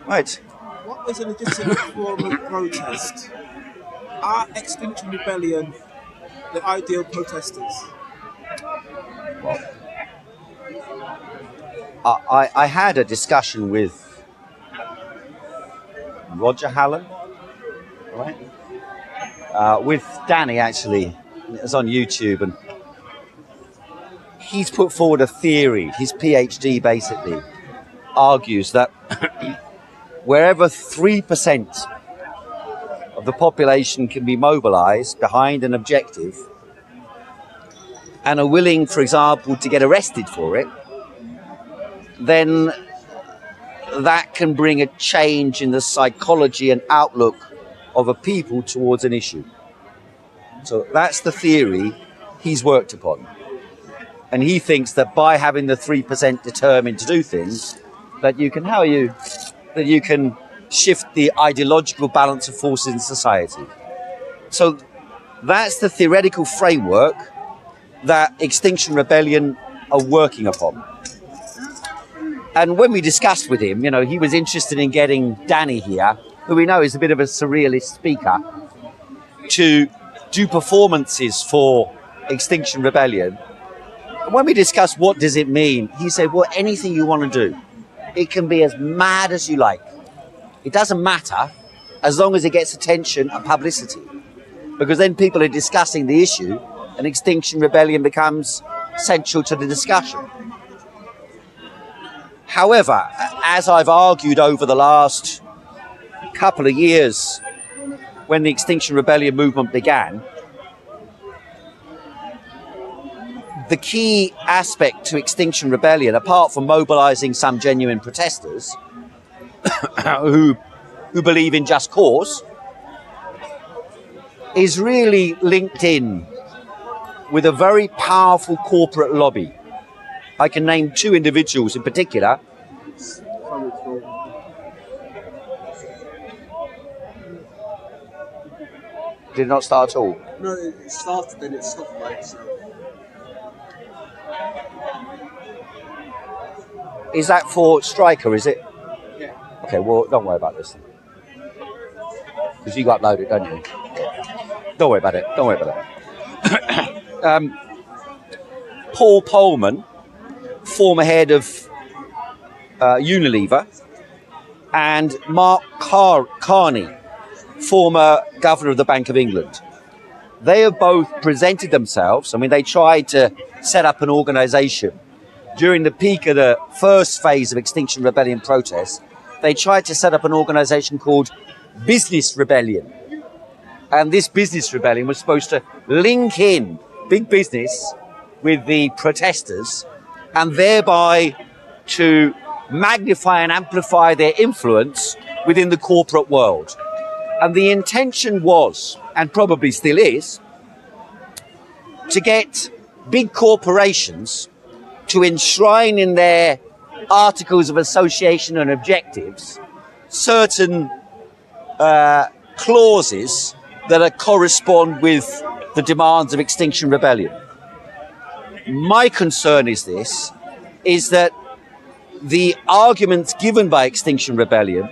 Right. What is a legitimate form of protest? Are Extinction Rebellion the ideal protesters? I had a discussion with Roger Hallam, right? With Danny, actually. It was on YouTube, and he's put forward a theory. His PhD basically argues that wherever 3% of the population can be mobilized behind an objective and are willing, for example, to get arrested for it, then that can bring a change in the psychology and outlook of a people towards an issue. So that's the theory he's worked upon. And he thinks that by having the 3% determined to do things, that you can shift the ideological balance of forces in society. So that's the theoretical framework that Extinction Rebellion are working upon. And when we discussed with him, he was interested in getting Danny here, who we know is a bit of a surrealist speaker, to do performances for Extinction Rebellion. And when we discussed what does it mean, he said, well, anything you want to do. It can be as mad as you like. It doesn't matter as long as it gets attention and publicity. Because then people are discussing the issue and Extinction Rebellion becomes central to the discussion. However, as I've argued over the last couple of years when the Extinction Rebellion movement began, the key aspect to Extinction Rebellion, apart from mobilizing some genuine protesters who believe in just cause, is really linked in with a very powerful corporate lobby. I can name two individuals in particular. Did it not start at all? No, it started, then it stopped, right? So. Is that for Striker, is it? Yeah. Okay, well, don't worry about this. Because you got uploaded, don't you? Don't worry about it. Don't worry about it. Paul Polman, former head of Unilever, and Mark Carney, former governor of the Bank of England. They have both presented themselves. They tried to set up an organisation during the peak of the first phase of Extinction Rebellion protests. They tried to set up an organisation called Business Rebellion. And this Business Rebellion was supposed to link in big business with the protesters and thereby to magnify and amplify their influence within the corporate world. And the intention was, and probably still is, to get big corporations to enshrine in their articles of association and objectives certain clauses that correspond with the demands of Extinction Rebellion. My concern is that the arguments given by Extinction Rebellion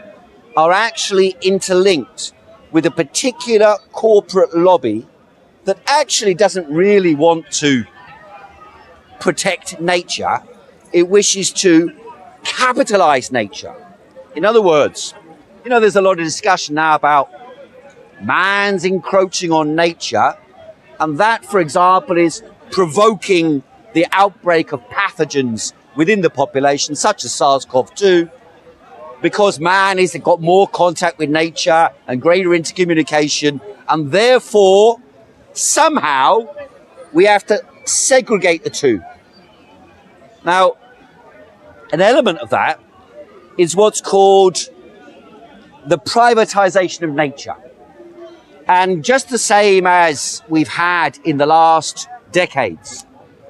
are actually interlinked with a particular corporate lobby that actually doesn't really want to protect nature. It wishes to capitalize nature. In other words, there's a lot of discussion now about man's encroaching on nature, and that, for example, is provoking the outbreak of pathogens within the population, such as SARS-CoV-2, because man has got more contact with nature and greater intercommunication, and therefore, somehow, we have to segregate the two. Now, an element of that is what's called the privatization of nature. And just the same as we've had in the last decades,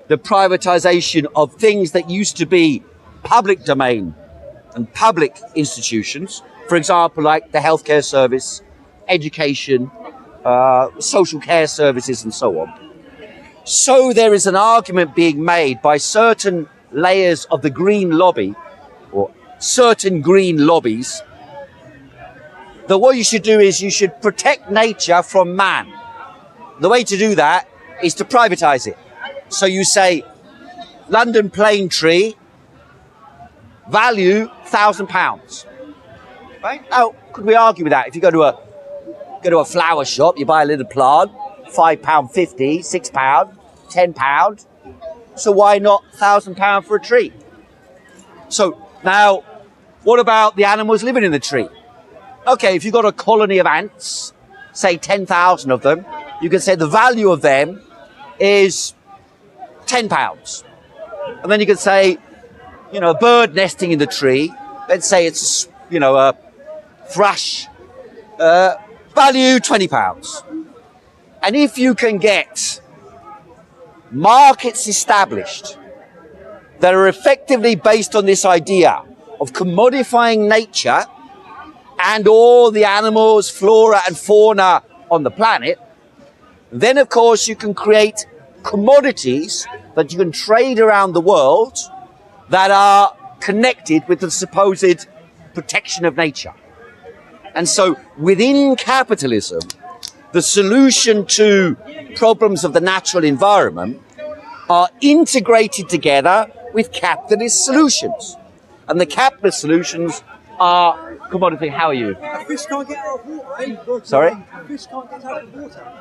the privatization of things that used to be public domain and public institutions, for example, like the healthcare service, education, social care services, and so on. So there is an argument being made by certain layers of the green lobby, or certain green lobbies, that what you should do is you should protect nature from man. The way to do that is to privatize it. So you say, London plane tree, value £1,000. Right? Now, could we argue with that? If you go to a flower shop, you buy a little plant, £5.50, £6, £10. So why not £1,000 for a tree? So now, what about the animals living in the tree? Okay, if you've got a colony of ants, say 10,000 of them, you can say the value of them is £10. And then you can say, you know, a bird nesting in the tree, let's say it's, you know, a thrush, value £20. And if you can get markets established that are effectively based on this idea of commodifying nature and all the animals, flora and fauna on the planet, then of course you can create commodities that you can trade around the world that are connected with the supposed protection of nature. And so within capitalism, the solution to problems of the natural environment are integrated together with capitalist solutions. And the capitalist solutions are commodity. How are you? A fish can't get out of water. Sorry? A fish can't get out of water.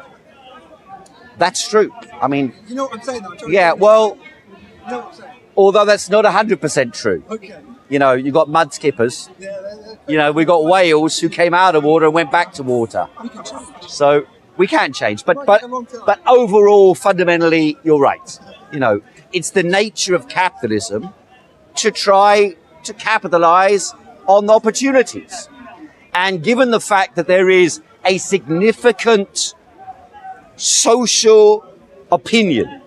That's true. I mean... You know what I'm saying, though? Yeah, well... You know what I'm saying? Although that's not 100% true. Okay. You know, you've got mud skippers. Yeah, you know, we've got whales who came out of water and went back to water. we can change. So we can change. But Might take a long time. but overall, fundamentally, you're right. You know, it's the nature of capitalism to try to capitalize on the opportunities. And given the fact that there is a significant social opinion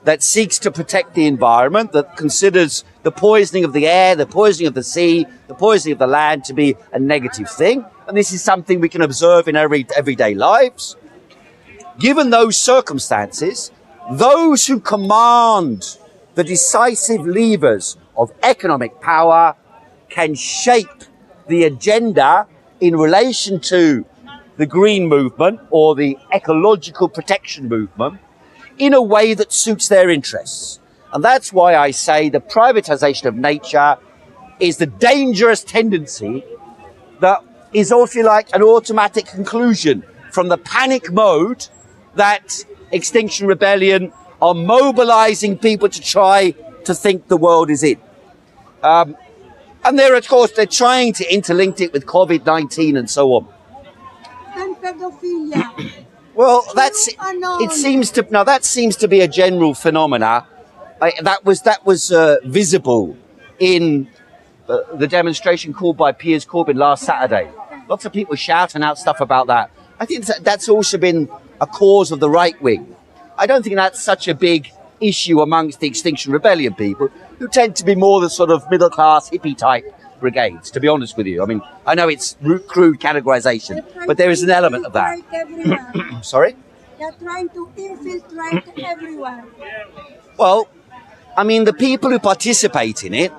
that seeks to protect the environment, that considers the poisoning of the air, the poisoning of the sea, the poisoning of the land to be a negative thing, and this is something we can observe in everyday lives. Given those circumstances, those who command the decisive levers of economic power can shape the agenda in relation to the green movement or the ecological protection movement in a way that suits their interests. And that's why I say the privatization of nature is the dangerous tendency that is, if you like, an automatic conclusion from the panic mode that Extinction Rebellion are mobilizing people to try to think the world is in. And they're, of course, they're trying to interlink it with COVID-19 and so on. And pedophilia. Well, that seems to be a general phenomena. That was visible in the demonstration called by Piers Corbyn last Saturday. Lots of people shouting out stuff about that. I think that's also been a cause of the right wing. I don't think that's such a big issue amongst the Extinction Rebellion people, who tend to be more the sort of middle-class hippie type brigades, to be honest with you. I mean, I know it's crude categorization, but there is an element of that. Sorry? They're trying to infiltrate everywhere. Well, I mean, the people who participate in it,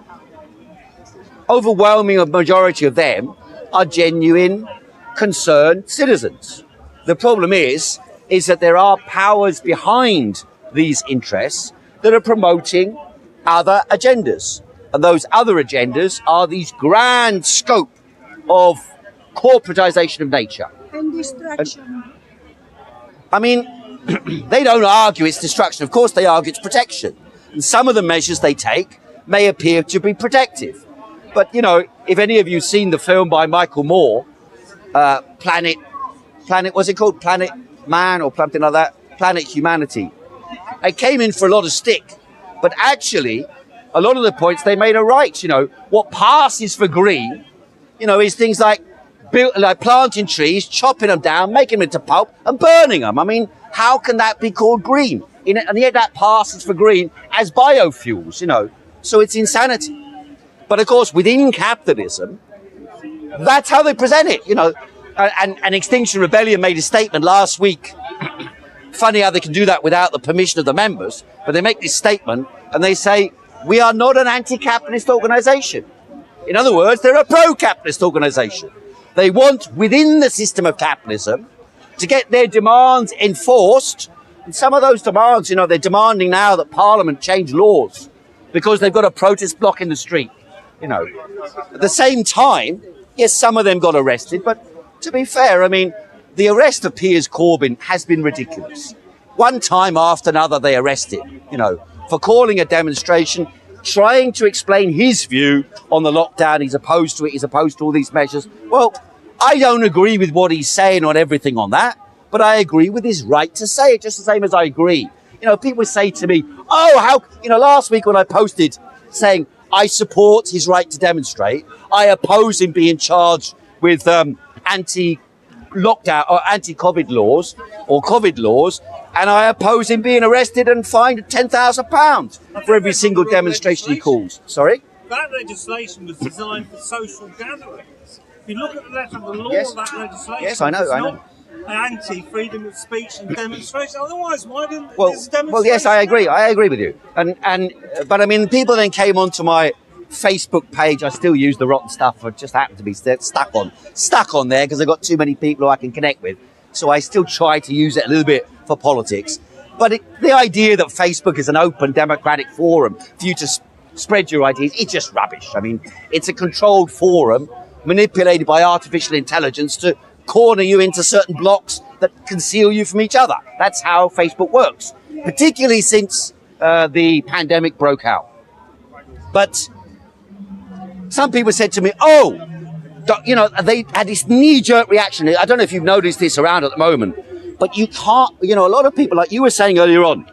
overwhelming majority of them are genuine, concerned citizens. The problem is that there are powers behind these interests that are promoting other agendas. And those other agendas are these grand scope of corporatization of nature. And destruction. I mean, they don't argue it's destruction. Of course they argue it's protection. And some of the measures they take may appear to be protective. But, you know, if any of you have seen the film by Michael Moore, Planet, what's it called? Planet Man or something like that? Planet Humanity. It came in for a lot of stick. But actually, a lot of the points they made are right. You know, what passes for green, you know, is things like planting trees, chopping them down, making them into pulp and burning them. I mean, how can that be called green? And yet that passes for green as biofuels, you know. So it's insanity. But of course, within capitalism, that's how they present it, you know. And Extinction Rebellion made a statement last week. Funny how they can do that without the permission of the members. But they make this statement and they say, we are not an anti-capitalist organization. In other words, they're a pro-capitalist organization. They want, within the system of capitalism, to get their demands enforced. And some of those demands, you know, they're demanding now that Parliament change laws because they've got a protest block in the street, you know. At the same time, yes, some of them got arrested, but to be fair, I mean, the arrest of Piers Corbyn has been ridiculous. One time after another, they arrest him, you know, for calling a demonstration, trying to explain his view on the lockdown. He's opposed to it. He's opposed to all these measures. Well, I don't agree with what he's saying on everything on that, but I agree with his right to say it, just the same as I agree. You know, people say to me, oh, how, you know, last week when I posted saying I support his right to demonstrate, I oppose him being charged with anti-lockdown or anti-COVID laws or COVID laws, and I oppose him being arrested and fined £10,000 for every single demonstration he calls. Sorry? That legislation was designed for social gatherings. If you look at the letter of the law Yes. of that legislation, Yes, I know, it's I know. not anti-freedom of speech and demonstration. Otherwise, why didn't this Well, demonstration yes, I agree. happen? I agree with you. But I mean, people then came onto my Facebook page. I still use the rotten stuff. I just happen to be stuck on there because I've got too many people who I can connect with. So I still try to use it a little bit for politics. But the idea that Facebook is an open democratic forum for you to spread your ideas, it's just rubbish. I mean, it's a controlled forum manipulated by artificial intelligence to corner you into certain blocks that conceal you from each other. That's how Facebook works, particularly since the pandemic broke out. But some people said to me, oh, you know, they had this knee-jerk reaction. I don't know if you've noticed this around at the moment, but you can't, you know, a lot of people, like you were saying earlier on,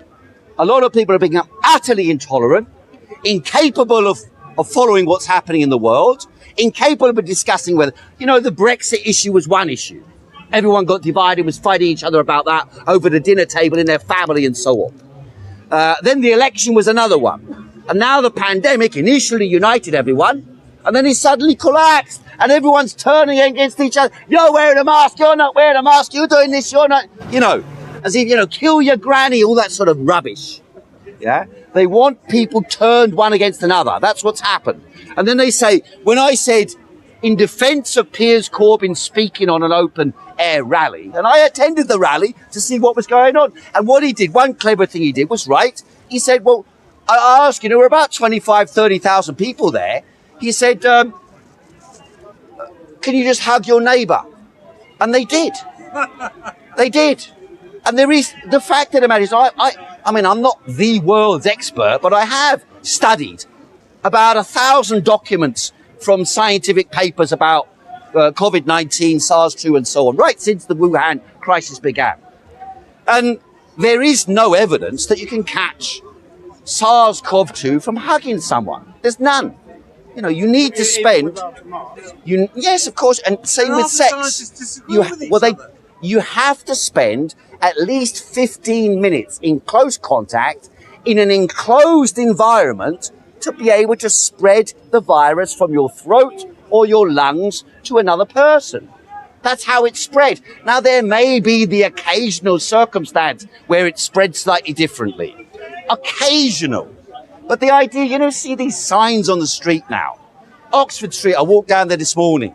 a lot of people are becoming utterly intolerant, incapable of following what's happening in the world, incapable of discussing whether, you know, the Brexit issue was one issue. Everyone got divided, was fighting each other about that over the dinner table in their family and so on. Then the election was another one. And now the pandemic initially united everyone, and then it suddenly collapsed. And everyone's turning against each other. You're wearing a mask, you're not wearing a mask, you're doing this, you're not, you know, as if, you know, kill your granny, all that sort of rubbish. Yeah? They want people turned one against another. That's what's happened. And then they say, when I said in defense of Piers Corbyn speaking on an open air rally, and I attended the rally to see what was going on. And what he did, one clever thing he did was right. He said, well, I asked, you know, there were about 25, 30,000 people there. He said, can you just hug your neighbour? And they did. They did. And there is, the fact of the matter is, I mean, I'm not the world's expert, but I have studied about 1,000 documents from scientific papers about COVID-19, SARS-2 and so on, right since the Wuhan crisis began. And there is no evidence that you can catch SARS-CoV-2 from hugging someone. There's none. You know, you need to spend. Yes, of course, and same with sex. You have to spend at least 15 minutes in close contact in an enclosed environment to be able to spread the virus from your throat or your lungs to another person. That's how it's spread. Now, there may be the occasional circumstance where it spreads slightly differently. Occasional. But the idea, you know, see these signs on the street now. Oxford Street, I walked down there this morning.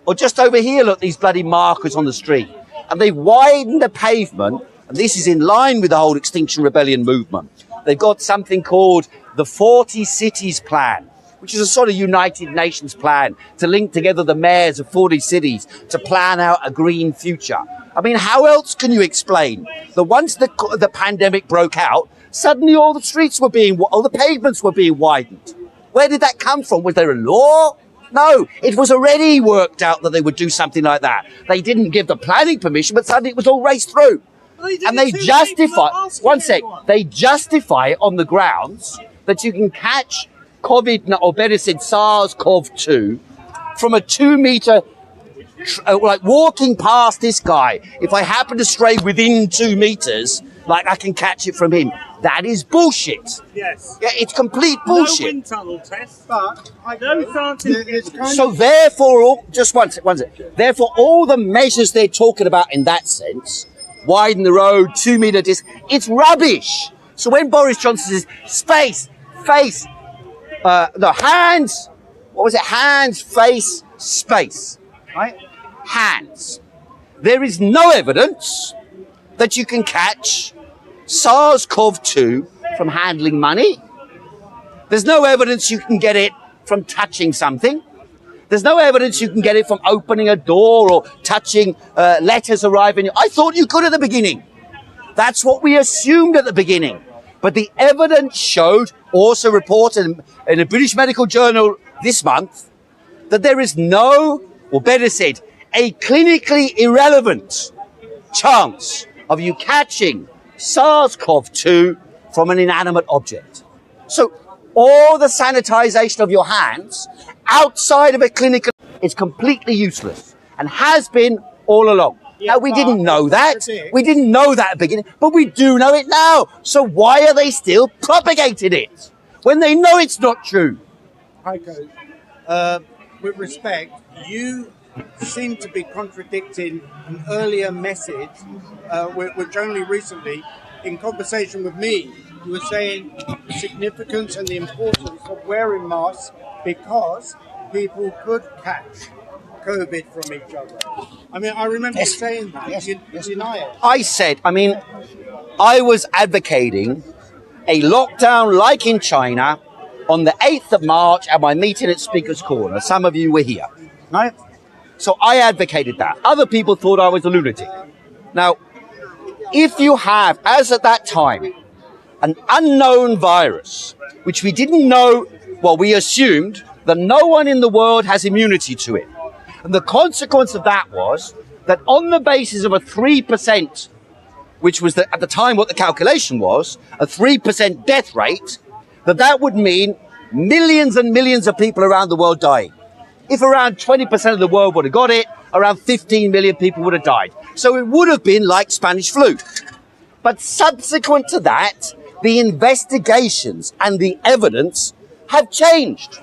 Or just over here, look, these bloody markers on the street. And they've widened the pavement, and this is in line with the whole Extinction Rebellion movement. They've got something called the 40 Cities Plan, which is a sort of United Nations plan to link together the mayors of 40 cities to plan out a green future. I mean, how else can you explain that once the pandemic broke out, suddenly all the pavements were being widened? Where did that come from? Was there a law? No, it was already worked out that they would do something like that. They didn't give the planning permission, but suddenly it was all raced through. And they justify, they justify it on the grounds that you can catch COVID, or better said, SARS-CoV-2 from a 2 meter, like walking past this guy. If I happen to stray within 2 meters, like I can catch it from him. That is bullshit. Yes. Yeah, it's complete bullshit. No wind tunnel test. But no scientific. So therefore, just one sec. Therefore, all the measures they're talking about in that sense, widen the road, 2 meter distance, it's rubbish. So when Boris Johnson says space, face, hands, what was it? Hands, face, space, right? hands. There is no evidence that you can catch SARS-CoV-2 from handling money. There's no evidence you can get it from touching something. There's no evidence you can get it from opening a door or touching letters arriving. I thought you could at the beginning. That's what we assumed at the beginning. But the evidence showed, also reported in a British Medical Journal this month, that there is no, or better said, a clinically irrelevant chance of you catching SARS-CoV-2 from an inanimate object. So all the sanitization of your hands outside of a clinical is completely useless and has been all along. Now, we didn't know that. We didn't know that at the beginning, but we do know it now. So why are they still propagating it when they know it's not true? Heiko, with respect, you seem to be contradicting an earlier message, which only recently, in conversation with me, you were saying the significance and the importance of wearing masks because people could catch COVID from each other. I mean, I remember you saying that. You deny it. I said, I was advocating a lockdown like in China on the 8th of March at my meeting at Speaker's Corner. Some of you were here, right? So I advocated that. Other people thought I was a lunatic. Now, if you have, as at that time, an unknown virus, which we didn't know, well, we assumed that no one in the world has immunity to it. And the consequence of that was that on the basis of a 3%, which was at the time what the calculation was, a 3% death rate, that would mean millions and millions of people around the world dying. If around 20% of the world would have got it, around 15 million people would have died. So it would have been like Spanish flu. But subsequent to that, the investigations and the evidence have changed.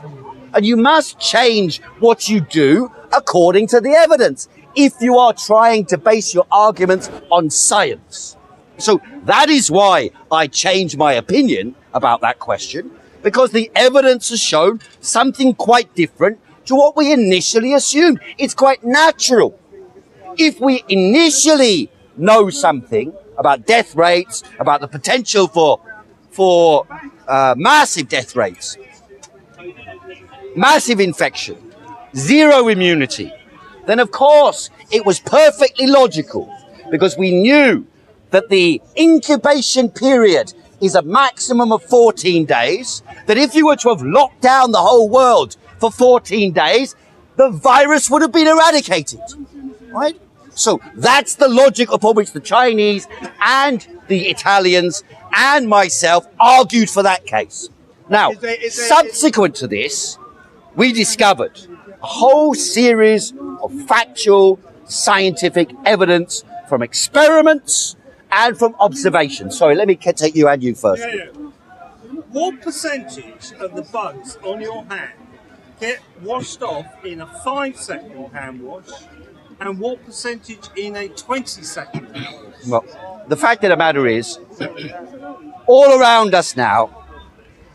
And you must change what you do according to the evidence if you are trying to base your arguments on science. So that is why I changed my opinion about that question, because the evidence has shown something quite different to what we initially assumed. It's quite natural. If we initially know something about death rates, about the potential for massive death rates, massive infection, zero immunity, then of course it was perfectly logical, because we knew that the incubation period is a maximum of 14 days, that if you were to have locked down the whole world for 14 days, the virus would have been eradicated, right? So that's the logic upon which the Chinese and the Italians and myself argued for that case. Now, subsequent to this, we discovered a whole series of factual, scientific evidence from experiments and from observations. Sorry, let me take you and you first. Yeah. What percentage of the bugs on your hand get washed off in a 5-second hand wash, and what percentage in a 20-second hand wash? Well, the fact of the matter is, all around us now,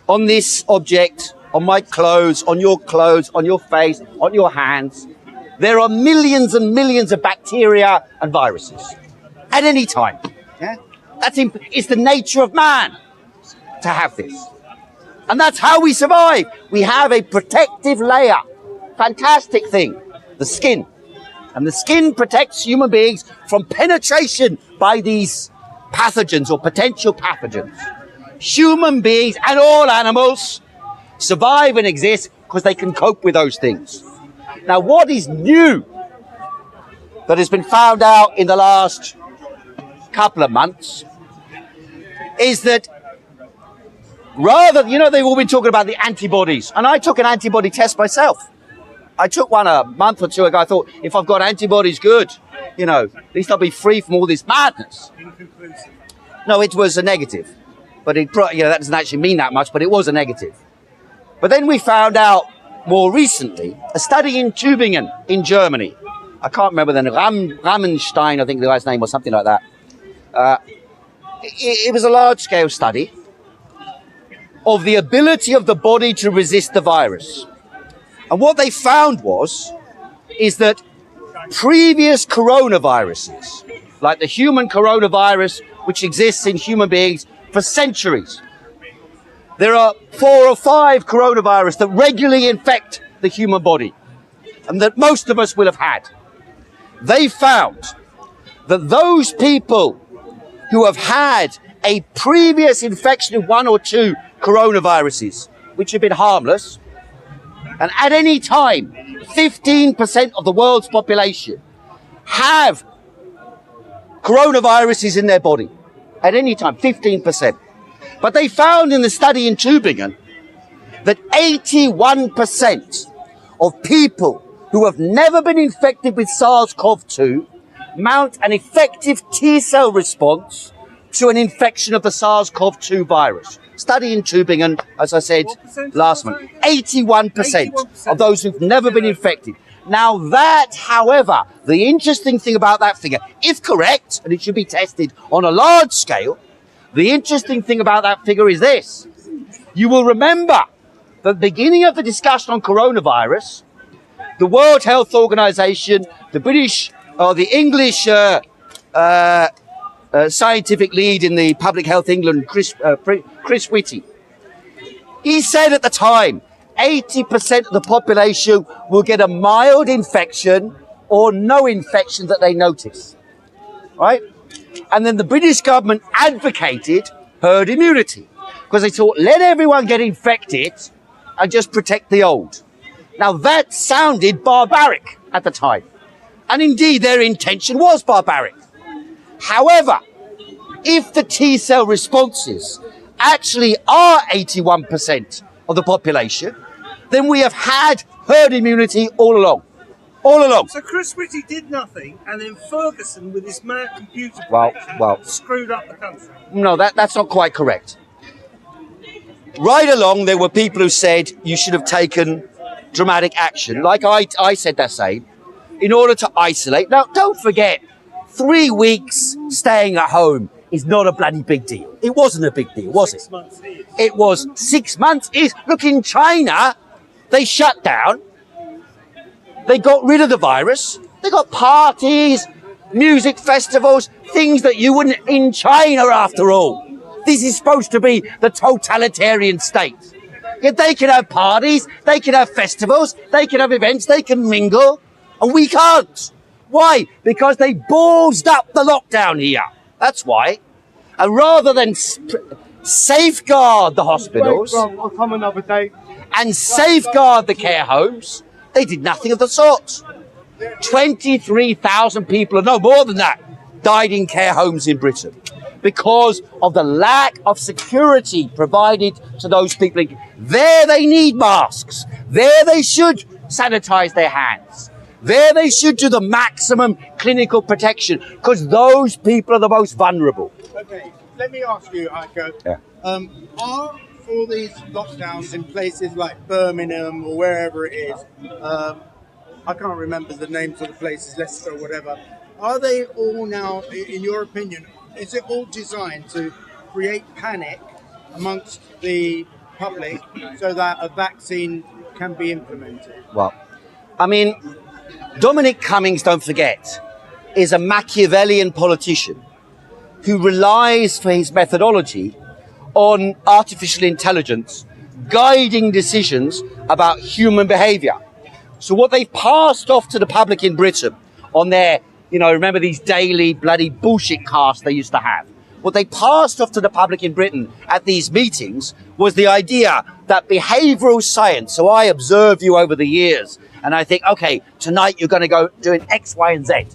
on this object, on my clothes, on your face, on your hands, there are millions and millions of bacteria and viruses at any time. Yeah? It's the nature of man to have this. And that's how we survive. We have a protective layer. Fantastic thing. The skin. And the skin protects human beings from penetration by these pathogens or potential pathogens. Human beings and all animals survive and exist because they can cope with those things. Now, what is new that has been found out in the last couple of months is that they've all been talking about the antibodies, and I took an antibody test myself. I took one a month or two ago. I thought, if I've got antibodies, good. At least I'll be free from all this madness. Inconclusive. No, it was a negative. But that doesn't actually mean that much, but it was a negative. But then we found out more recently, a study in Tübingen in Germany. I can't remember the name, Ramenstein, I think the guy's name was something like that. It was a large-scale study of the ability of the body to resist the virus. And what they found is that previous coronaviruses, like the human coronavirus, which exists in human beings for centuries. There are 4 or 5 coronavirus that regularly infect the human body and that most of us will have had. They found that those people who have had a previous infection of 1 or 2 coronaviruses, which have been harmless, and at any time, 15% of the world's population have coronaviruses in their body. At any time, 15%. But they found in the study in Tübingen that 81% of people who have never been infected with SARS-CoV-2 mount an effective T-cell response to an infection of the SARS-CoV-2 virus. Study in Tübingen, as I said last month, 81% of those who've never been infected. Now that, however, the interesting thing about that figure, if correct, and it should be tested on a large scale, the interesting thing about that figure is this. You will remember that at the beginning of the discussion on coronavirus, the World Health Organization, the British, or the English scientific lead in the Public Health England, Chris Whitty, he said at the time, 80% of the population will get a mild infection or no infection that they notice, right? And then the British government advocated herd immunity because they thought, let everyone get infected and just protect the old. Now that sounded barbaric at the time. And indeed, their intention was barbaric. However, if the T-cell responses actually are 81% of the population, then we have had herd immunity all along. All along. So Chris Whitty did nothing, and then Ferguson, with his mad computer screwed up the country. No, that's not quite correct. Right along, there were people who said you should have taken dramatic action, like I said that same, in order to isolate. Now, don't forget, 3 weeks staying at home is not a bloody big deal. It wasn't a big deal, was it? 6 months is. It was 6 months. Look, in China, they shut down. They got rid of the virus. They got parties, music festivals, things that you wouldn't in China after all. This is supposed to be the totalitarian state. Yet they can have parties, they can have festivals, they can have events, they can mingle, and we can't. Why? Because they ballsed up the lockdown here. That's why. And rather than safeguard the hospitals I'll come another day. and safeguard the care homes, they did nothing of the sort. 23,000 people, or no more than that, died in care homes in Britain because of the lack of security provided to those people. There they need masks. There they should sanitize their hands. There they should do the maximum clinical protection because those people are the most vulnerable. Okay, let me ask you, Heiko. Yeah. Are all these lockdowns in places like Birmingham or wherever it is, I can't remember the names of the places, Leicester or whatever, are they all now, in your opinion, is it all designed to create panic amongst the public so that a vaccine can be implemented? Well, I mean, Dominic Cummings, don't forget, is a Machiavellian politician who relies for his methodology on artificial intelligence guiding decisions about human behavior. So what they've passed off to the public in Britain on their, remember these daily bloody bullshit casts they used to have? What they passed off to the public in Britain at these meetings was the idea that behavioral science, so I observe you over the years, and I think, okay, tonight you're going to go doing X, Y, and Z.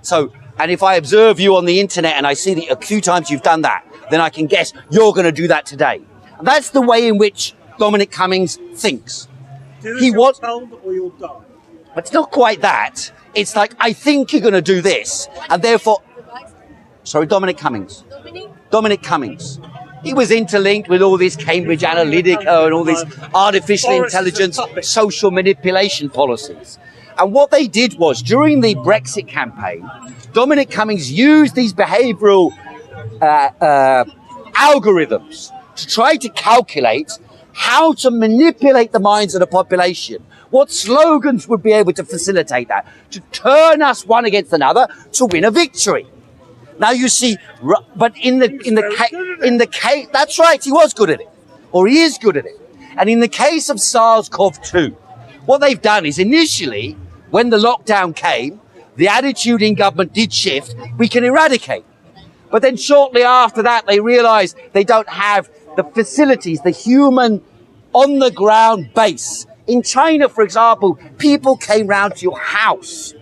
So, and if I observe you on the internet and I see that a few times you've done that, then I can guess you're going to do that today. And that's the way in which Dominic Cummings thinks. He was told or you'll die. But it's not quite that. It's like, I think you're going to do this, and therefore... Sorry, Dominic Cummings. Dominic Cummings. He was interlinked with all this Cambridge Analytica and all these artificial intelligence, social manipulation policies. And what they did was, during the Brexit campaign, Dominic Cummings used these behavioural algorithms to try to calculate how to manipulate the minds of the population What slogans would be able to facilitate that? To turn us one against another to win a victory. Now you see, but in the case, that's right, he was good at it, or he is good at it. And in the case of SARS-CoV-2, what they've done is initially, when the lockdown came, the attitude in government did shift. We can eradicate. But then shortly after that, they realized they don't have the facilities, the human on-the-ground base. In China, for example, people came round to your house.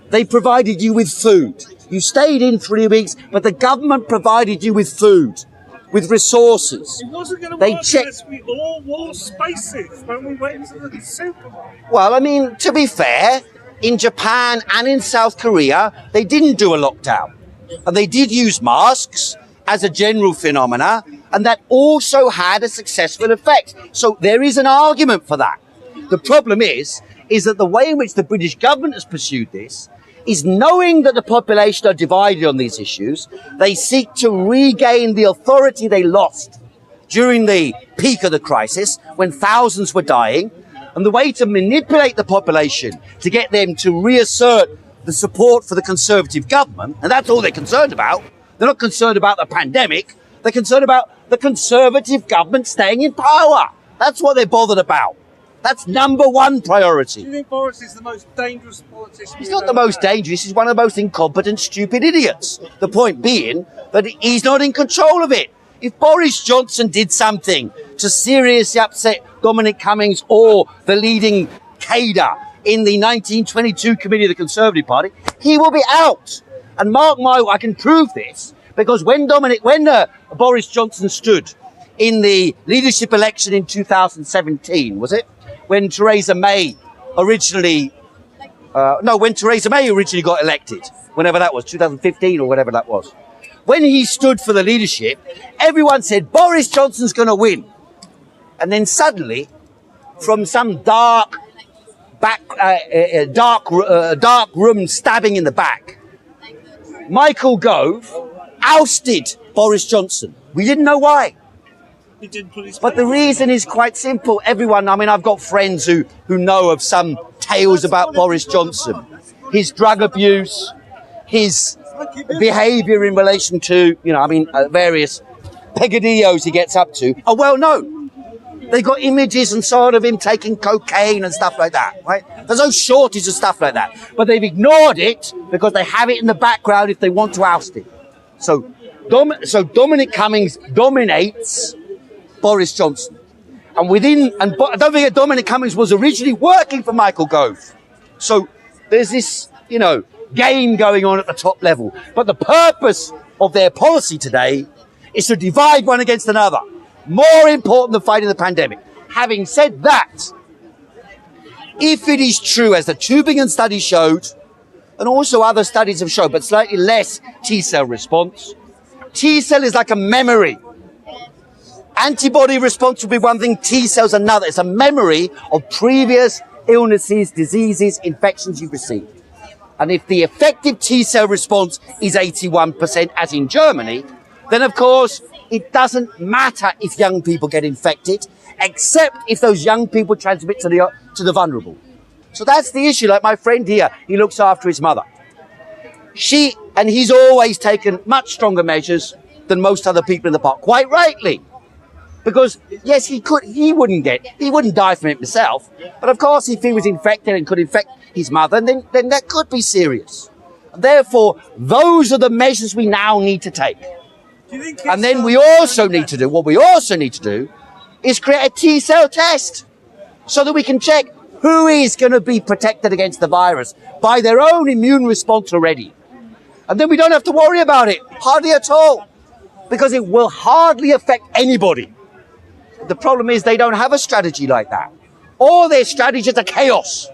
They provided you with food. You stayed in 3 weeks, but the government provided you with food, with resources. It wasn't going to work unless we all wore spaces when we went to the supermarket. Well, I mean, to be fair, in Japan and in South Korea, they didn't do a lockdown. And they did use masks as a general phenomena, and that also had a successful effect. So there is an argument for that. The problem is that the way in which the British government has pursued this is, knowing that the population are divided on these issues, they seek to regain the authority they lost during the peak of the crisis when thousands were dying. And the way to manipulate the population to get them to reassert the support for the Conservative government, and that's all they're concerned about. They're not concerned about the pandemic. They're concerned about the Conservative government staying in power. That's what they're bothered about. That's number one priority. Do you think Boris is the most dangerous politician? He's not the most dangerous. He's one of the most incompetent, stupid idiots. The point being that he's not in control of it. If Boris Johnson did something to seriously upset Dominic Cummings or the leading cadre in the 1922 committee of the Conservative Party, he will be out. And mark my, I can prove this, because when Boris Johnson stood in the leadership election in 2017, was it? When Theresa May originally, when Theresa May originally got elected, whenever that was, 2015 or whatever that was. When he stood for the leadership, everyone said, Boris Johnson's going to win. And then suddenly, from some dark room stabbing in the back, Michael Gove ousted Boris Johnson. We didn't know why. He didn't put his But the reason is quite simple. Everyone, I mean, I've got friends who know of some tales about Boris Johnson. His drug abuse, his behaviour in relation to, various pegadillos he gets up to are well known. They got images and so on of him taking cocaine and stuff like that, right? There's no shortage of stuff like that. But they've ignored it because they have it in the background if they want to oust him. So Dominic Cummings dominates Boris Johnson. And don't forget, Dominic Cummings was originally working for Michael Gove. So there's this, game going on at the top level. But the purpose of their policy today is to divide one against another. More important than fighting the pandemic. Having said that, if it is true, as the Tübingen study showed, and also other studies have shown, but slightly less T-cell response, T-cell is like a memory. Antibody response will be one thing, T-cells another. It's a memory of previous illnesses, diseases, infections you've received. And if the effective T-cell response is 81%, as in Germany, then of course it doesn't matter if young people get infected, except if those young people transmit to the vulnerable. So that's the issue. Like my friend here, he looks after his mother. He's always taken much stronger measures than most other people in the park, quite rightly. Because yes, he wouldn't die from it himself. But of course, if he was infected and could infect his mother, then that could be serious. Therefore, those are the measures we now need to take. And then what we also need to do is create a T-cell test so that we can check who is going to be protected against the virus by their own immune response already. And then we don't have to worry about it, hardly at all, because it will hardly affect anybody. The problem is they don't have a strategy like that. All their strategies are chaos.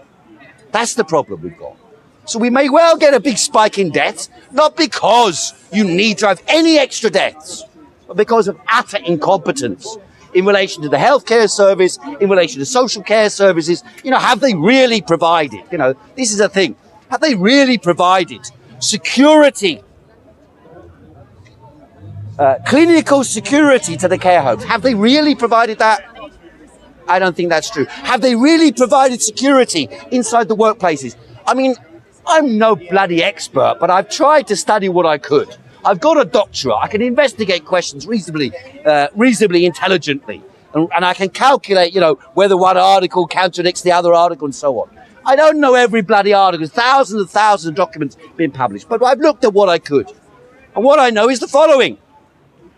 That's the problem we've got. So we may well get a big spike in deaths, not because you need to have any extra deaths, but because of utter incompetence in relation to the healthcare service, in relation to social care services. Have they really provided, this is a thing, have they really provided security, clinical security to the care homes? Have they really provided that? I don't think that's true. Have they really provided security inside the workplaces? I mean, I'm no bloody expert, but I've tried to study what I could. I've got a doctorate. I can investigate questions reasonably intelligently. And I can calculate, whether one article contradicts the other article and so on. I don't know every bloody article. Thousands and thousands of documents being published. But I've looked at what I could. And what I know is the following.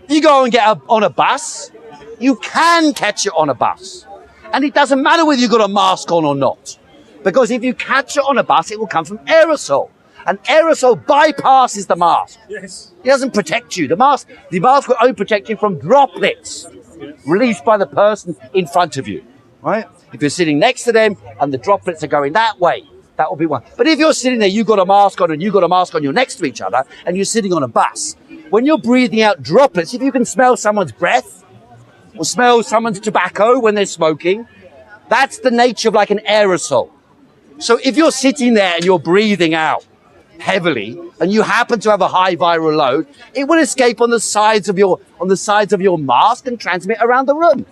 If you go and get on a bus, you can catch it on a bus. And it doesn't matter whether you've got a mask on or not. Because if you catch it on a bus, it will come from aerosol. And aerosol bypasses the mask. Yes. It doesn't protect you. The mask will only protect you from droplets released by the person in front of you. Right? If you're sitting next to them and the droplets are going that way, that will be one. But if you're sitting there, you've got a mask on and you've got a mask on, you're next to each other and you're sitting on a bus, when you're breathing out droplets, if you can smell someone's breath or smell someone's tobacco when they're smoking, that's the nature of like an aerosol. So if you're sitting there and you're breathing out heavily and you happen to have a high viral load, it will escape on the sides of your mask and transmit around the room.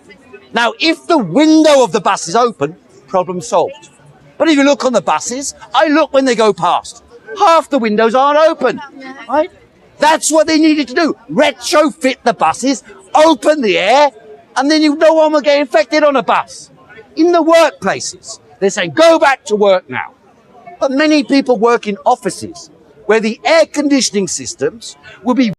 Now, if the window of the bus is open, problem solved. But if you look on the buses, I look when they go past. Half the windows aren't open, right? That's what they needed to do. Retrofit the buses, open the air, and then no one will get infected on a bus. In the workplaces, they're saying, go back to work now. But many people work in offices where the air conditioning systems will be...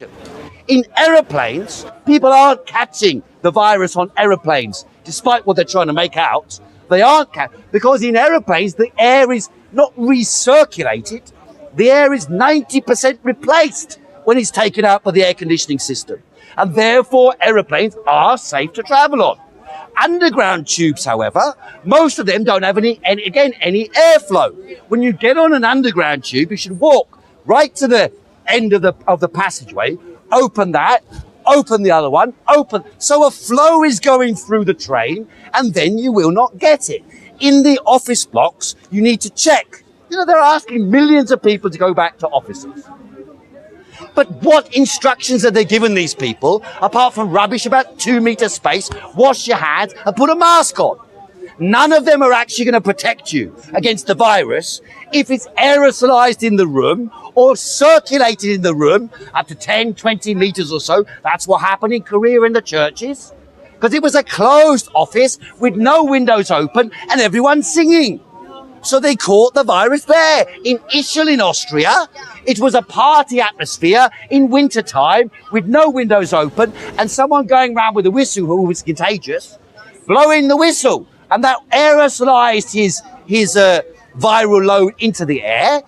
In aeroplanes, people aren't catching the virus on aeroplanes, despite what they're trying to make out. They aren't because in aeroplanes, the air is not recirculated. The air is 90% replaced when it's taken out by the air conditioning system. And therefore, aeroplanes are safe to travel on. Underground tubes, however, most of them don't have any airflow. When you get on an underground tube, you should walk right to the end of the passageway, open that, open the other one, open. So a flow is going through the train, and then you will not get it. In the office blocks, you need to check. They're asking millions of people to go back to offices. But what instructions are they giving these people, apart from rubbish about 2 meter space, wash your hands and put a mask on? None of them are actually going to protect you against the virus if it's aerosolized in the room or circulated in the room up to 10, 20 meters or so. That's what happened in Korea in the churches, because it was a closed office with no windows open and everyone singing. So they caught the virus there. In Ischl in Austria, it was a party atmosphere in wintertime with no windows open and someone going around with a whistle who was contagious, blowing the whistle. And that aerosolized his viral load into the air.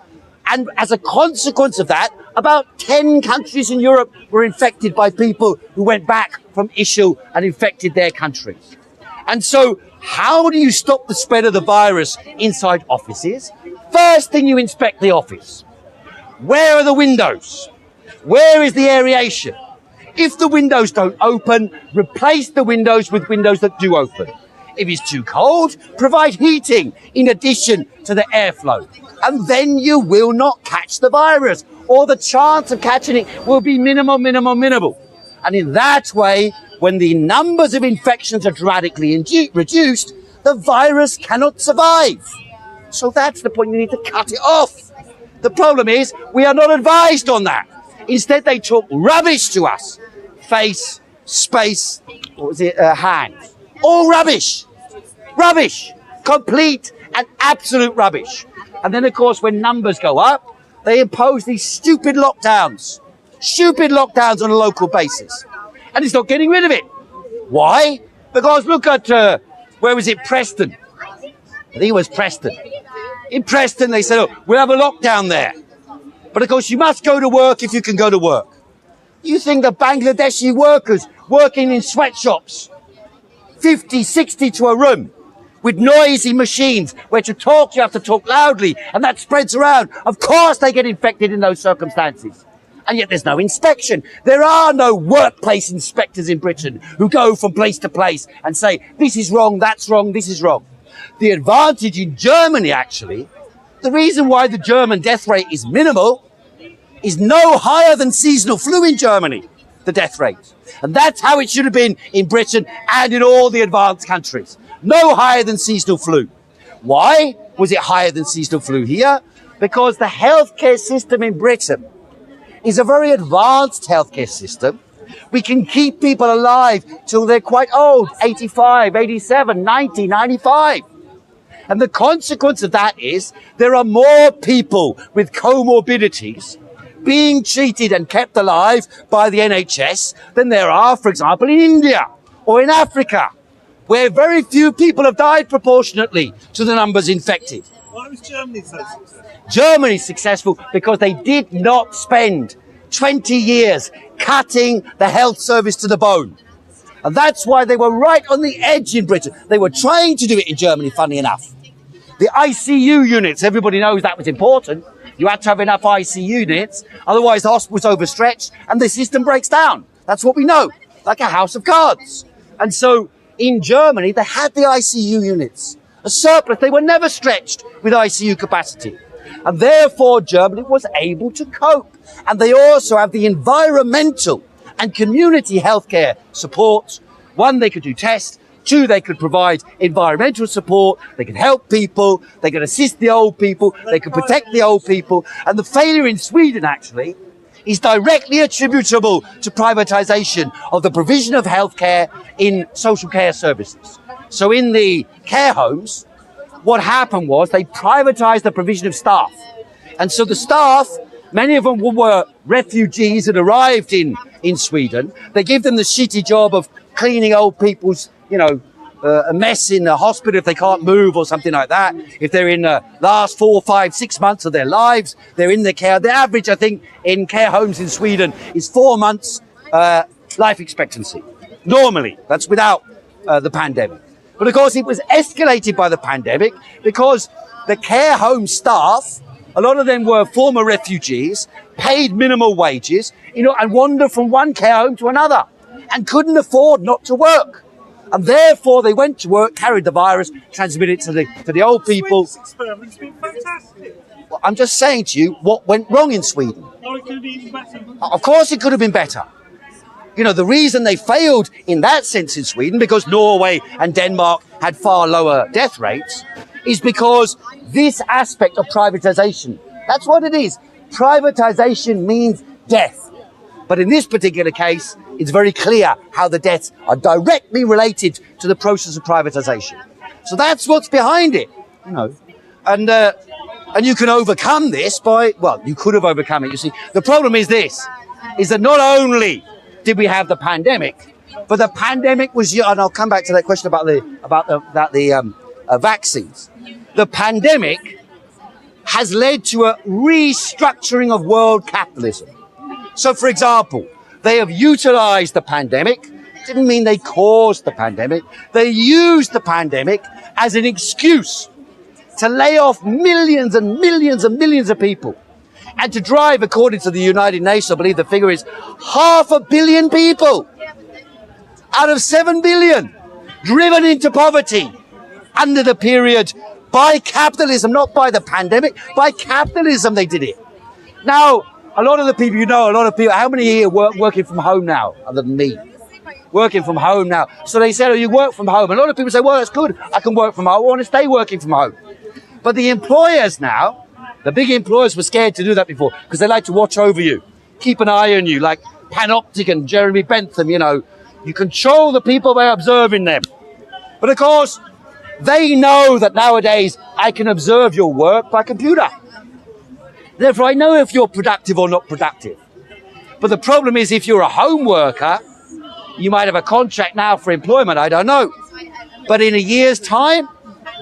And as a consequence of that, about 10 countries in Europe were infected by people who went back from Ischl and infected their countries. And so how do you stop the spread of the virus inside offices? First thing, you inspect the office. Where are the windows? Where is the aeration? If the windows don't open, replace the windows with windows that do open. If it's too cold, provide heating in addition to the airflow. And then you will not catch the virus, or the chance of catching it will be minimal. And in that way, when the numbers of infections are dramatically reduced, the virus cannot survive. So that's the point. You need to cut it off. The problem is we are not advised on that. Instead, they talk rubbish to us. Face, space, hands. All rubbish. Rubbish. Complete and absolute rubbish. And then, of course, when numbers go up, they impose these stupid lockdowns. Stupid lockdowns on a local basis. And it's not getting rid of it. Why? Because look at, where was it, Preston? I think it was Preston. In Preston, they said, oh, we'll have a lockdown there. But of course, you must go to work if you can go to work. You think the Bangladeshi workers working in sweatshops, 50, 60 to a room, with noisy machines, where to talk, you have to talk loudly, and that spreads around. Of course they get infected in those circumstances. And yet there's no inspection. There are no workplace inspectors in Britain who go from place to place and say, this is wrong, that's wrong, this is wrong. The advantage in Germany, actually, the reason why the German death rate is minimal is no higher than seasonal flu in Germany. the death rate. And that's how it should have been in Britain and in all the advanced countries. No higher than seasonal flu. Why was it higher than seasonal flu here? Because the healthcare system in Britain is a very advanced healthcare system. We can keep people alive till they're quite old, 85, 87, 90, 95. And the consequence of that is there are more people with comorbidities being treated and kept alive by the NHS than there are, for example, in India or in Africa, where very few people have died proportionately to the numbers infected. Why was Germany so successful? Germany's successful because they did not spend 20 years cutting the health service to the bone. And that's why they were right on the edge in Britain. They were trying to do it in Germany, funny enough. The ICU units, everybody knows that was important. You had to have enough ICU units, otherwise the hospital's overstretched and the system breaks down. That's what we know, like a house of cards. And so in Germany, they had the ICU units, a surplus. They were never stretched with ICU capacity. And therefore, Germany was able to cope. And they also have the environmental and community healthcare support. One, they could do tests. Two, they could provide environmental support. They could help people. They could assist the old people. They could protect the old people. And the failure in Sweden, actually, is directly attributable to privatization of the provision of healthcare in social care services. So in the care homes, what happened was they privatized the provision of staff. And so the staff, many of them were refugees that arrived in Sweden. They give them the shitty job of cleaning old people's, a mess in the hospital if they can't move or something like that. If they're in the last 4, 5, 6 months of their lives, they're in the care. The average, I think, in care homes in Sweden is 4 months life expectancy. Normally, that's without the pandemic. But of course, it was escalated by the pandemic because the care home staff, a lot of them were former refugees, paid minimal wages, and wandered from one care home to another and couldn't afford not to work. And therefore, they went to work, carried the virus, transmitted it to the old people. Sweden's experiment's been fantastic. Well, I'm just saying to you what went wrong in Sweden. Oh, it could have been better. Of course, it could have been better. The reason they failed in that sense in Sweden, because Norway and Denmark had far lower death rates, is because this aspect of privatization, that's what it is. Privatization means death. But in this particular case, it's very clear how the deaths are directly related to the process of privatization. So that's what's behind it, And you can overcome this you could have overcome it. You see, the problem is that not only did we have the pandemic, but the pandemic was, and I'll come back to that question about the vaccines. The pandemic has led to a restructuring of world capitalism. So, for example, they have utilized the pandemic. Didn't mean they caused the pandemic. They used the pandemic as an excuse to lay off millions and millions and millions of people and to drive, according to the United Nations, I believe the figure is 500 million people out of 7 billion driven into poverty under the period by capitalism, not by the pandemic, by capitalism they did it. Now, a lot of the people, how many here working from home now, other than me? Working from home now. So they said, you work from home. A lot of people say, well, that's good. I can work from home. I want to stay working from home. But the employers now, the big employers were scared to do that before because they like to watch over you, keep an eye on you, like Panoptic and Jeremy Bentham, You control the people by observing them. But of course, they know that nowadays I can observe your work by computer. Therefore, I know if you're productive or not productive. But the problem is if you're a home worker, you might have a contract now for employment, I don't know. But in a year's time,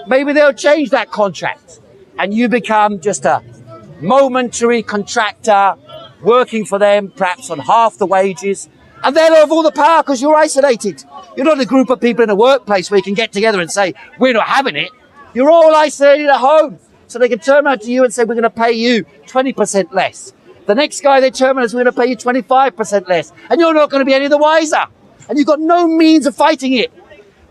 maybe they'll change that contract and you become just a momentary contractor working for them, perhaps on half the wages. And they'll have all the power because you're isolated. You're not a group of people in a workplace where you can get together and say, we're not having it. You're all isolated at home. So they can turn around to you and say, we're going to pay you 20% less. The next guy they turn around and say, we're going to pay you 25% less. And you're not going to be any the wiser. And you've got no means of fighting it.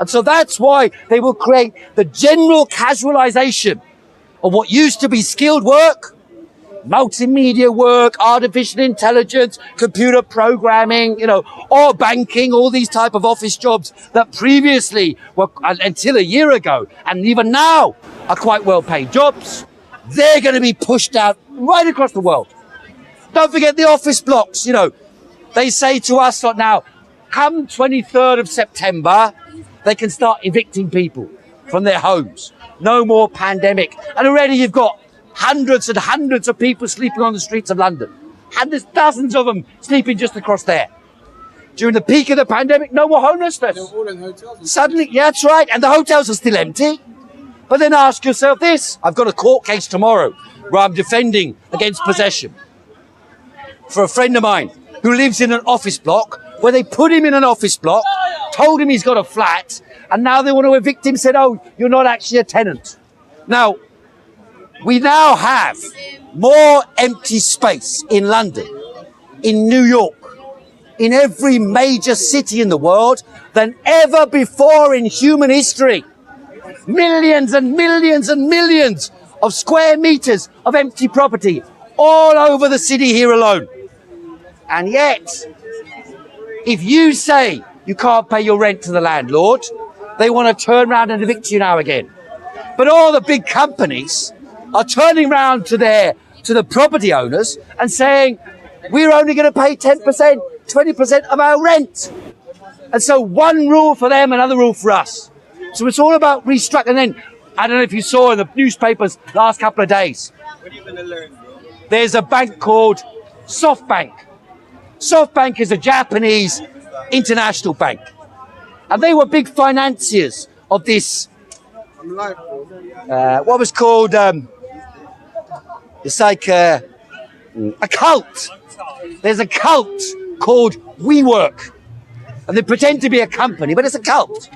And so that's why they will create the general casualization of what used to be skilled work multimedia work, artificial intelligence, computer programming, or banking, all these type of office jobs that previously were, until a year ago, and even now are quite well paid jobs. They're going to be pushed out right across the world. Don't forget the office blocks, They say to us that now, come 23rd of September, they can start evicting people from their homes. No more pandemic. And already you've got hundreds and hundreds of people sleeping on the streets of London. And there's dozens of them sleeping just across there. During the peak of the pandemic, no more homelessness. They're all in hotels. Suddenly, yeah, that's right. And the hotels are still empty. But then ask yourself this. I've got a court case tomorrow where I'm defending against possession for a friend of mine who lives in an office block where they put him in an office block, told him he's got a flat, and now they want to evict him, said, oh, you're not actually a tenant. Now, we now have more empty space in London, in New York, in every major city in the world than ever before in human history. Millions and millions and millions of square meters of empty property all over the city here alone. And yet, if you say you can't pay your rent to the landlord, they want to turn around and evict you now again. But all the big companies are turning around to the property owners and saying, we're only going to pay 10%, 20% of our rent. And so one rule for them, another rule for us. So it's all about restructuring. And then, I don't know if you saw in the newspapers last couple of days, What are you going to learn, bro? there's a bank called SoftBank. SoftBank is a Japanese international bank. And they were big financiers of this, I'm live, bro. what was called, it's like a cult. There's a cult called WeWork. And they pretend to be a company, but it's a cult.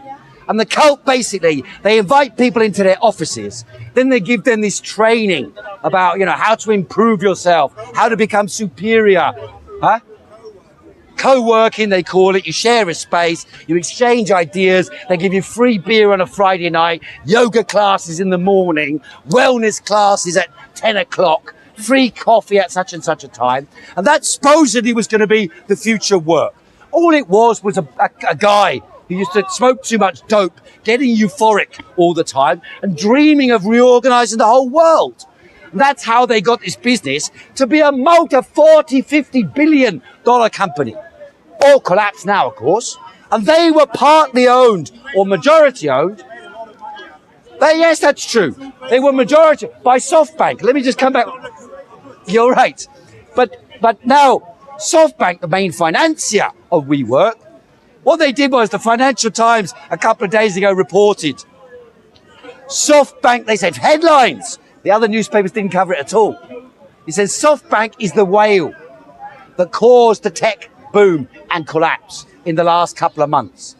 And the cult, basically, they invite people into their offices. Then they give them this training about, how to improve yourself, how to become superior. Co-working, they call it. You share a space, you exchange ideas. They give you free beer on a Friday night, yoga classes in the morning, wellness classes at 10 o'clock, free coffee at such and such a time. And that supposedly was going to be the future work. All it was a guy who used to smoke too much dope, getting euphoric all the time and dreaming of reorganizing the whole world. And that's how they got this business to be a multi-40, $50 billion company. All collapsed now, of course. And they were partly owned or majority owned. Yes, that's true. They were majority by SoftBank. Let me just come back. You're right. But now SoftBank, the main financier of WeWork, what they did was the Financial Times a couple of days ago reported SoftBank, they said headlines. The other newspapers didn't cover it at all. It says SoftBank is the whale that caused the tech boom and collapse in the last couple of months.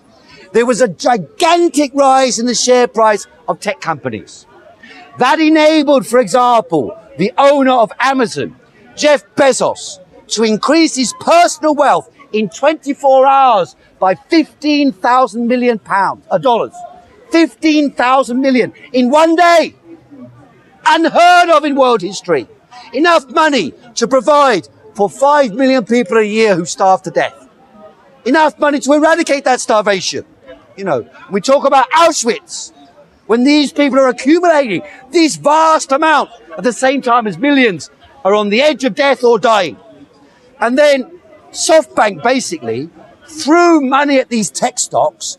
There was a gigantic rise in the share price of tech companies. That enabled, for example, the owner of Amazon, Jeff Bezos, to increase his personal wealth in 24 hours by $15,000 million dollars. 15,000 million in one day. Unheard of in world history. Enough money to provide for 5 million people a year who starve to death. Enough money to eradicate that starvation. We talk about Auschwitz, when these people are accumulating this vast amount at the same time as millions are on the edge of death or dying. And then SoftBank basically threw money at these tech stocks,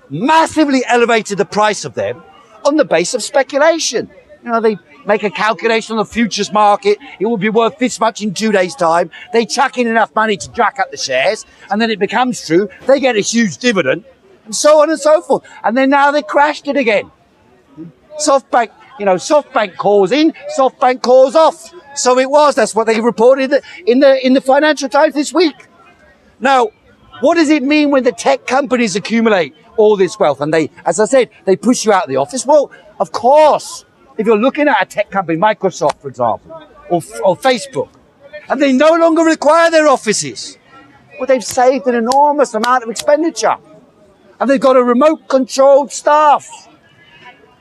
massively elevated the price of them on the base of speculation. They make a calculation on the futures market. It will be worth this much in 2 days' time. They chuck in enough money to jack up the shares, and then it becomes true. They get a huge dividend, and so on and so forth. And then now they crashed it again. SoftBank, SoftBank calls in, SoftBank calls off. So it was. That's what they reported in the Financial Times this week. Now, what does it mean when the tech companies accumulate all this wealth and they, as I said, they push you out of the office? Well, of course, if you're looking at a tech company, Microsoft, for example, or Facebook, and they no longer require their offices, well, they've saved an enormous amount of expenditure. And they've got a remote-controlled staff.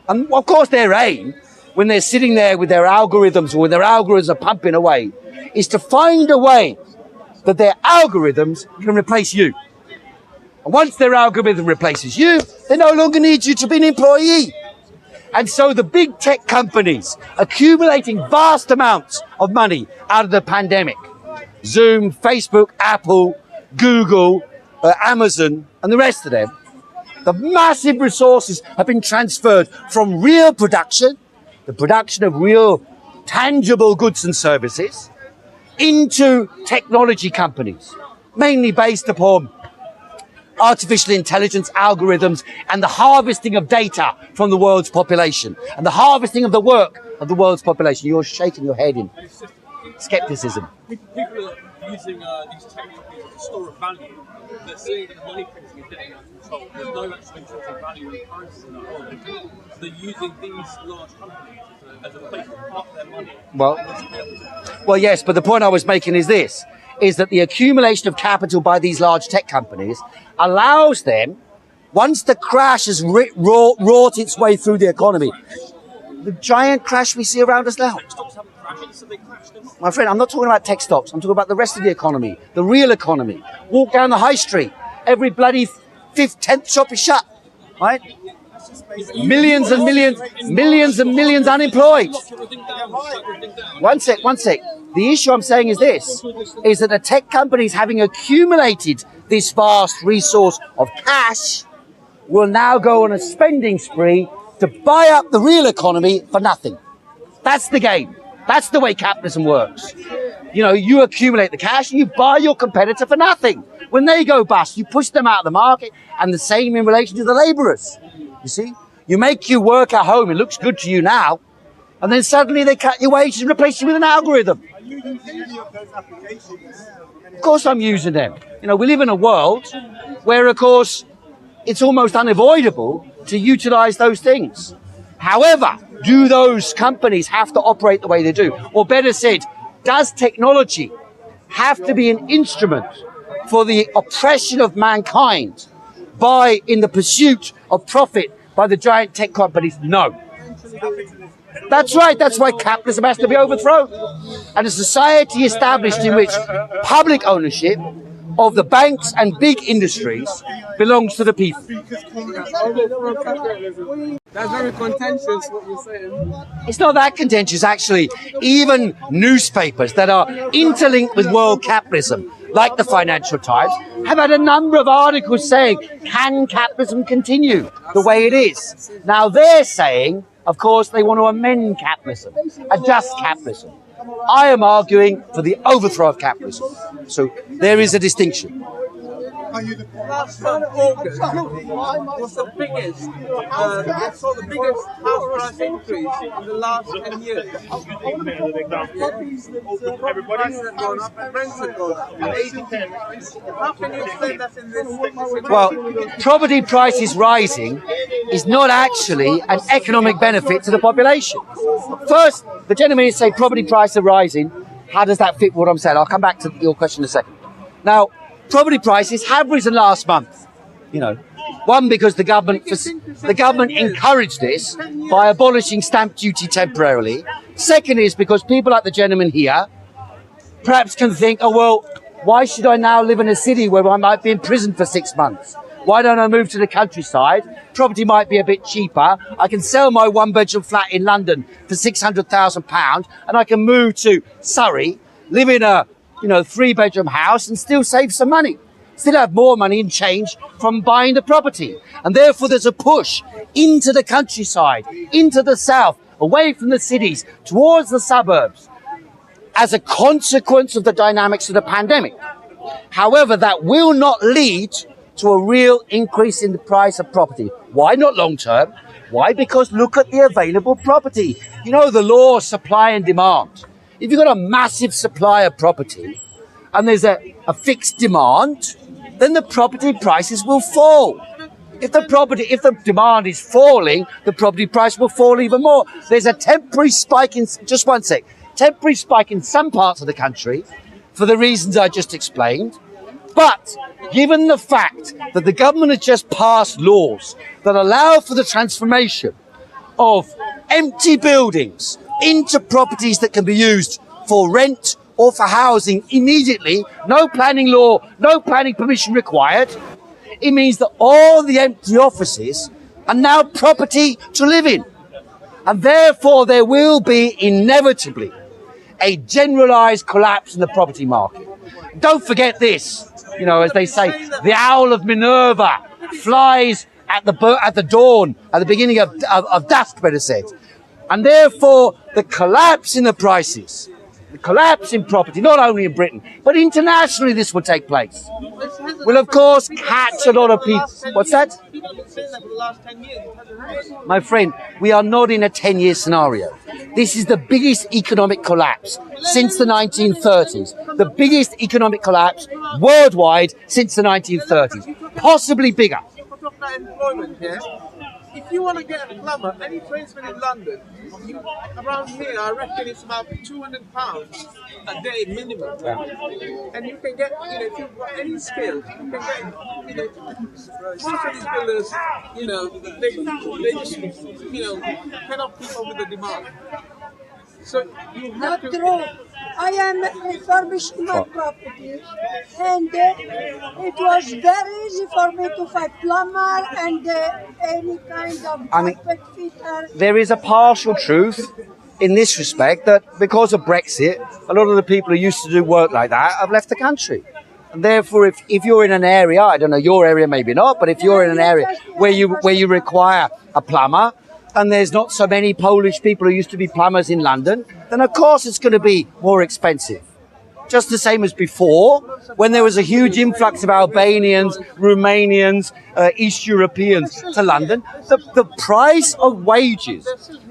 And, of course, their aim when they're sitting there with their algorithms, or when their algorithms are pumping away, is to find a way that their algorithms can replace you. And once their algorithm replaces you, they no longer need you to be an employee. And so the big tech companies accumulating vast amounts of money out of the pandemic, Zoom, Facebook, Apple, Google, Amazon, and the rest of them, the massive resources have been transferred from real production, the production of real tangible goods and services, into technology companies, mainly based upon artificial intelligence algorithms and the harvesting of data from the world's population and the harvesting of the work of the world's population. You're shaking your head in skepticism. People are using these technologies to store a value. They're seeing that the money printing is getting out of control. There's no actual intrinsic value in currencies in the whole. So they're using these large companies as a place to park their money. Well, yes, but the point I was making is this, is that the accumulation of capital by these large tech companies allows them, once the crash has wrought its way through the economy, the giant crash we see around us now. My friend, I'm not talking about tech stocks. I'm talking about the rest of the economy, the real economy. Walk down the high street, every bloody 5th, 10th shop is shut, right? Millions and millions unemployed. One sec. The issue I'm saying is this, is that the tech companies, having accumulated this vast resource of cash, will now go on a spending spree to buy up the real economy for nothing. That's the game. That's the way capitalism works. You know, you accumulate the cash and you buy your competitor for nothing. When they go bust, you push them out of the market, and the same in relation to the labourers. You see? You make you work at home, it looks good to you now, and then suddenly they cut your wages and replace you with an algorithm. Are you using any of those applications? Of course I'm using them. You know, we live in a world where, of course, it's almost unavoidable to utilise those things. However, do those companies have to operate the way they do? Or better said, does technology have to be an instrument for the oppression of mankind in the pursuit of profit by the giant tech companies? No. That's right. That's why capitalism has to be overthrown. And a society established in which public ownership of the banks and big industries belongs to the people. That's very contentious, what you're saying. It's not that contentious, actually. Even newspapers that are interlinked with world capitalism, like the Financial Times, have had a number of articles saying, can capitalism continue the way it is? Now they're saying, of course, they want to amend capitalism, adjust capitalism. I am arguing for the overthrow of capitalism. So there is a distinction. Last August was the biggest, the biggest house price increase in the last 10 years. Prices have gone up and rents have gone up. How can you say that's in this? Well, property prices rising is not actually an economic benefit to the population. First, the gentleman is saying property prices are rising. How does that fit what I'm saying? I'll come back to your question in a second. Now, property prices have risen last month. You know, one, because the government encouraged this by abolishing stamp duty temporarily. Second is because people like the gentleman here perhaps can think, oh, well, why should I now live in a city where I might be in prison for 6 months? Why don't I move to the countryside? Property might be a bit cheaper. I can sell my one-bedroom flat in London for £600,000 and I can move to Surrey, live in a 3-bedroom house and still save some money. Still have more money in change from buying the property. And therefore there's a push into the countryside, into the south, away from the cities, towards the suburbs, as a consequence of the dynamics of the pandemic. However, that will not lead to a real increase in the price of property. Why not long term? Why? Because look at the available property. You know the law of supply and demand. If you've got a massive supply of property and there's a fixed demand, then the property prices will fall. If the demand is falling, the property price will fall even more. There's a temporary spike in, just one sec, temporary spike in some parts of the country for the reasons I just explained. But given the fact that the government has just passed laws that allow for the transformation of empty buildings into properties that can be used for rent or for housing immediately, no planning law, no planning permission required, it means that all the empty offices are now property to live in. And therefore there will be inevitably a generalized collapse in the property market. Don't forget this, you know, as they say, the owl of Minerva flies at the dawn, at the beginning of dusk, better said. And therefore the collapse in the prices, the collapse in property, not only in Britain, but internationally this will take place, will of course catch a lot of people. What's that? My friend, we are not in a 10-year scenario. This is the biggest economic collapse since the 1930s. The biggest economic collapse worldwide since the 1930s. Possibly bigger. If you want to get a plumber, any tradesman in London, around here, I reckon it's about £200 a day minimum. And you can get, you know, if you've got any skill, you can get, you know, most of these builders, you know, they just, you know, cannot keep up with the demand. So you have Not to... true. I am refurbishing my property, and it was very easy for me to find plumber and any kind of carpet fitter. There is a partial truth in this respect that because of Brexit, a lot of the people who used to do work like that have left the country. And therefore, if you're in an area, I don't know, your area maybe not, but if you're in an area where you require a plumber, and there's not so many Polish people who used to be plumbers in London, then of course it's going to be more expensive. Just the same as before, when there was a huge influx of Albanians, Romanians, East Europeans to London, the price of wages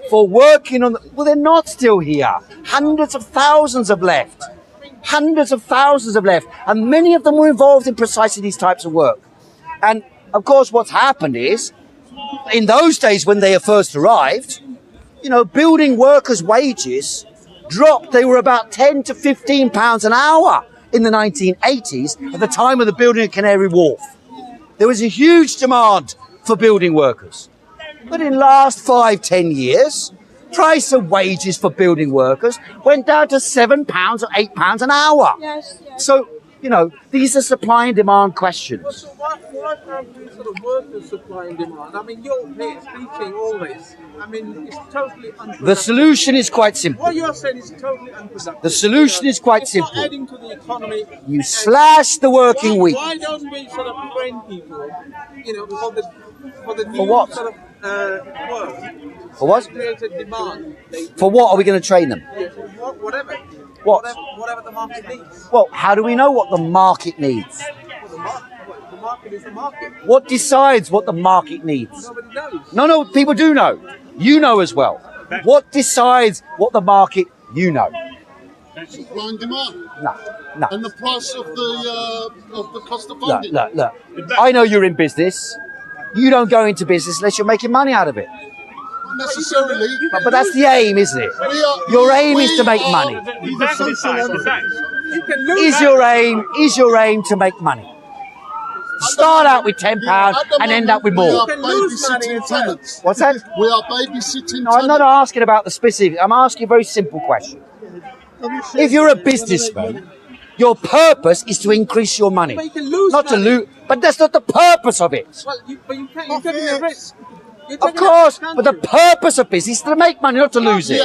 for working on, well, they're not still here. Hundreds of thousands have left. Hundreds of thousands have left. And many of them were involved in precisely these types of work. And of course, what's happened is, in those days when they first arrived, you know, building workers' wages dropped. They were about 10 to 15 pounds an hour in the 1980s, at the time of the building of Canary Wharf. There was a huge demand for building workers. But in last 5-10 years, price of wages for building workers went down to £7 or £8 an hour. Yes. So, you know, these are supply and demand questions. So why can't we sort of work with supply and demand? I mean, you're here speaking all this. I mean, it's totally unproductive. The solution is quite simple. What you're saying is totally unproductive. The solution is quite It's simple. not adding to the economy. You slash the working week. Why don't we sort of train people, you know, for the new what? sort of work? For what? Created demand. For what are we going to train them? Whatever. What? Whatever the market needs. Well, how do we know what the market needs? The market is the market. What decides what the market needs? Nobody knows. No, people do know. You know as well. What decides what the market, you know? Supply and demand. No. And the price of the cost of funding. Look. I know you're in business. You don't go into business unless you're making money out of it. Not necessarily. But that's the aim, isn't it? Your aim is to make money. Is your aim to make money? Start out with £10 and end up with We more. are babysitting tenants. What's that? We are babysitting No, I'm not tenants. asking about the specific. I'm asking a very simple question. If you're a businessman, your purpose is to increase your money. But you can lose Not to money. lose, but that's not the purpose of it. Well, but you can't. You're taking a risk. Of course, but the purpose of business is to make money, not to lose it.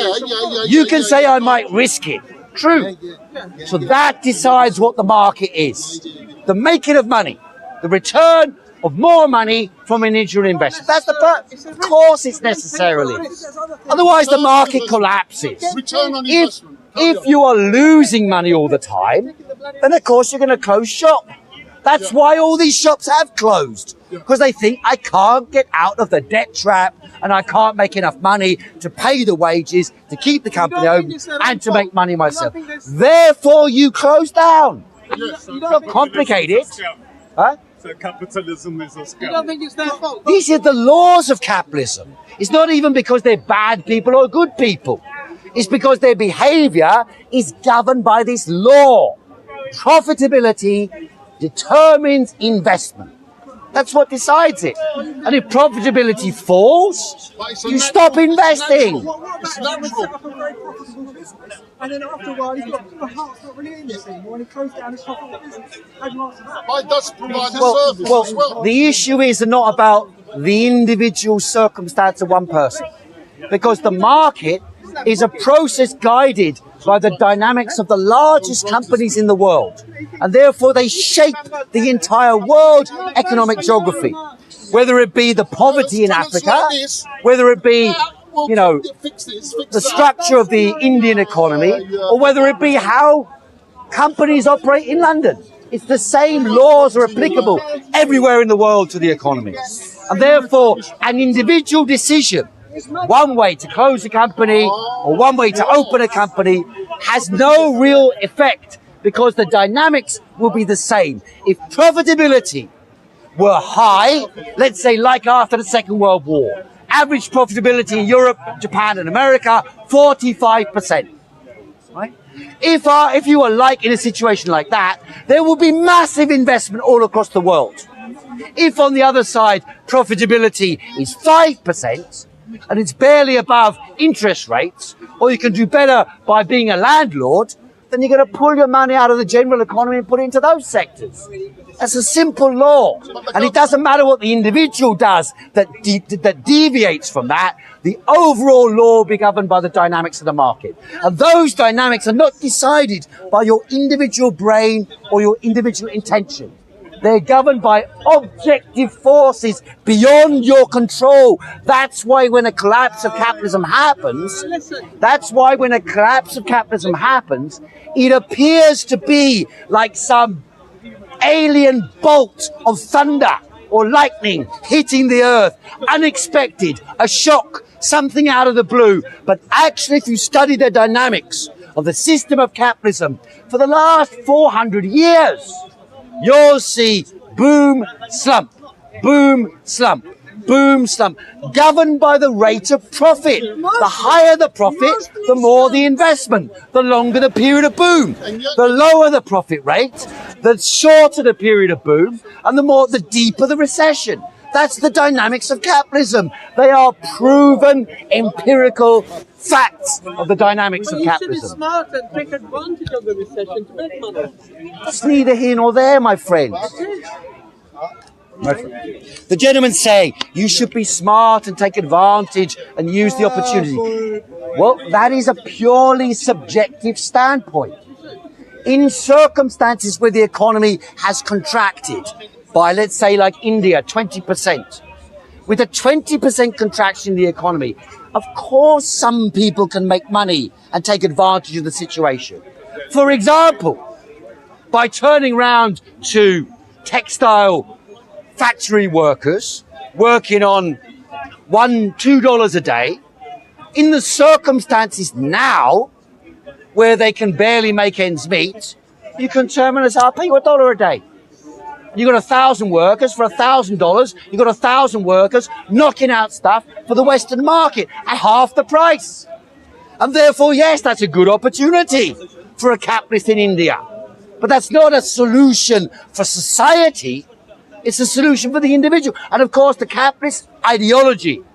You can say I might risk it. True. So that decides what the market is. The making of money. The return of more money from an individual investor. That's the purpose. Of course it's necessarily. Otherwise the market collapses. Return on investment. If you are losing money all the time, then of course you're going to close shop. That's why all these shops have closed. Because they think I can't get out of the debt trap and I can't make enough money to pay the wages, to keep the company open and to make money myself. Therefore you close down. It's not complicated. Huh? So capitalism is a You scam. don't think it's their fault? These are the laws of capitalism. It's not even because they're bad people or good people. It's because their behavior is governed by this law. Profitability determines investment. That's what decides it. And if profitability falls, you stop investing. It's natural. And then after a while, he's got the heart's not really in this anymore, and he closed down his profitable business. How do you answer that? But it does provide a service as well. The issue is not about the individual circumstance of one person, because the market is a process guided by the dynamics of the largest companies in the world, and therefore they shape the entire world economic geography, whether it be the poverty in Africa, whether it be, you know, the structure of the Indian economy, or whether it be how companies operate in London. It's the same laws are applicable everywhere in the world to the economy. And therefore, an individual decision, one way to close a company or one way to open a company, has no real effect, because the dynamics will be the same. If profitability were high, let's say like after the Second World War, average profitability in Europe, Japan and America, 45%. Right? If you were like in a situation like that, there will be massive investment all across the world. If on the other side, profitability is 5%, and it's barely above interest rates, or you can do better by being a landlord, then you're going to pull your money out of the general economy and put it into those sectors. That's a simple law. And it doesn't matter what the individual does that deviates from that. The overall law will be governed by the dynamics of the market. And those dynamics are not decided by your individual brain or your individual intention. They're governed by objective forces beyond your control. That's why when a collapse of capitalism happens, it appears to be like some alien bolt of thunder or lightning hitting the earth, unexpected, a shock, something out of the blue. But actually, if you study the dynamics of the system of capitalism for the last 400 years, you'll see boom, slump, boom, slump, boom, slump, governed by the rate of profit. The higher the profit, the more the investment, the longer the period of boom. The lower the profit rate, the shorter the period of boom, and the deeper the recession. That's the dynamics of capitalism. They are proven empirical facts of the dynamics of capitalism. You should be smart and take advantage of the recession to make money. It's neither here nor there, my friend. The gentleman say you should be smart and take advantage and use the opportunity. Well, that is a purely subjective standpoint. In circumstances where the economy has contracted by, let's say, like India, 20%, with a 20% contraction in the economy, of course some people can make money and take advantage of the situation. For example, by turning round to textile factory workers working on $1-2 a day, in the circumstances now where they can barely make ends meet, you can turn and say, I'll pay you $1 a day. You got 1,000 workers for $1,000. You got 1,000 workers knocking out stuff for the Western market at half the price. And therefore, yes, that's a good opportunity for a capitalist in India. But that's not a solution for society. It's a solution for the individual. And of course, the capitalist ideology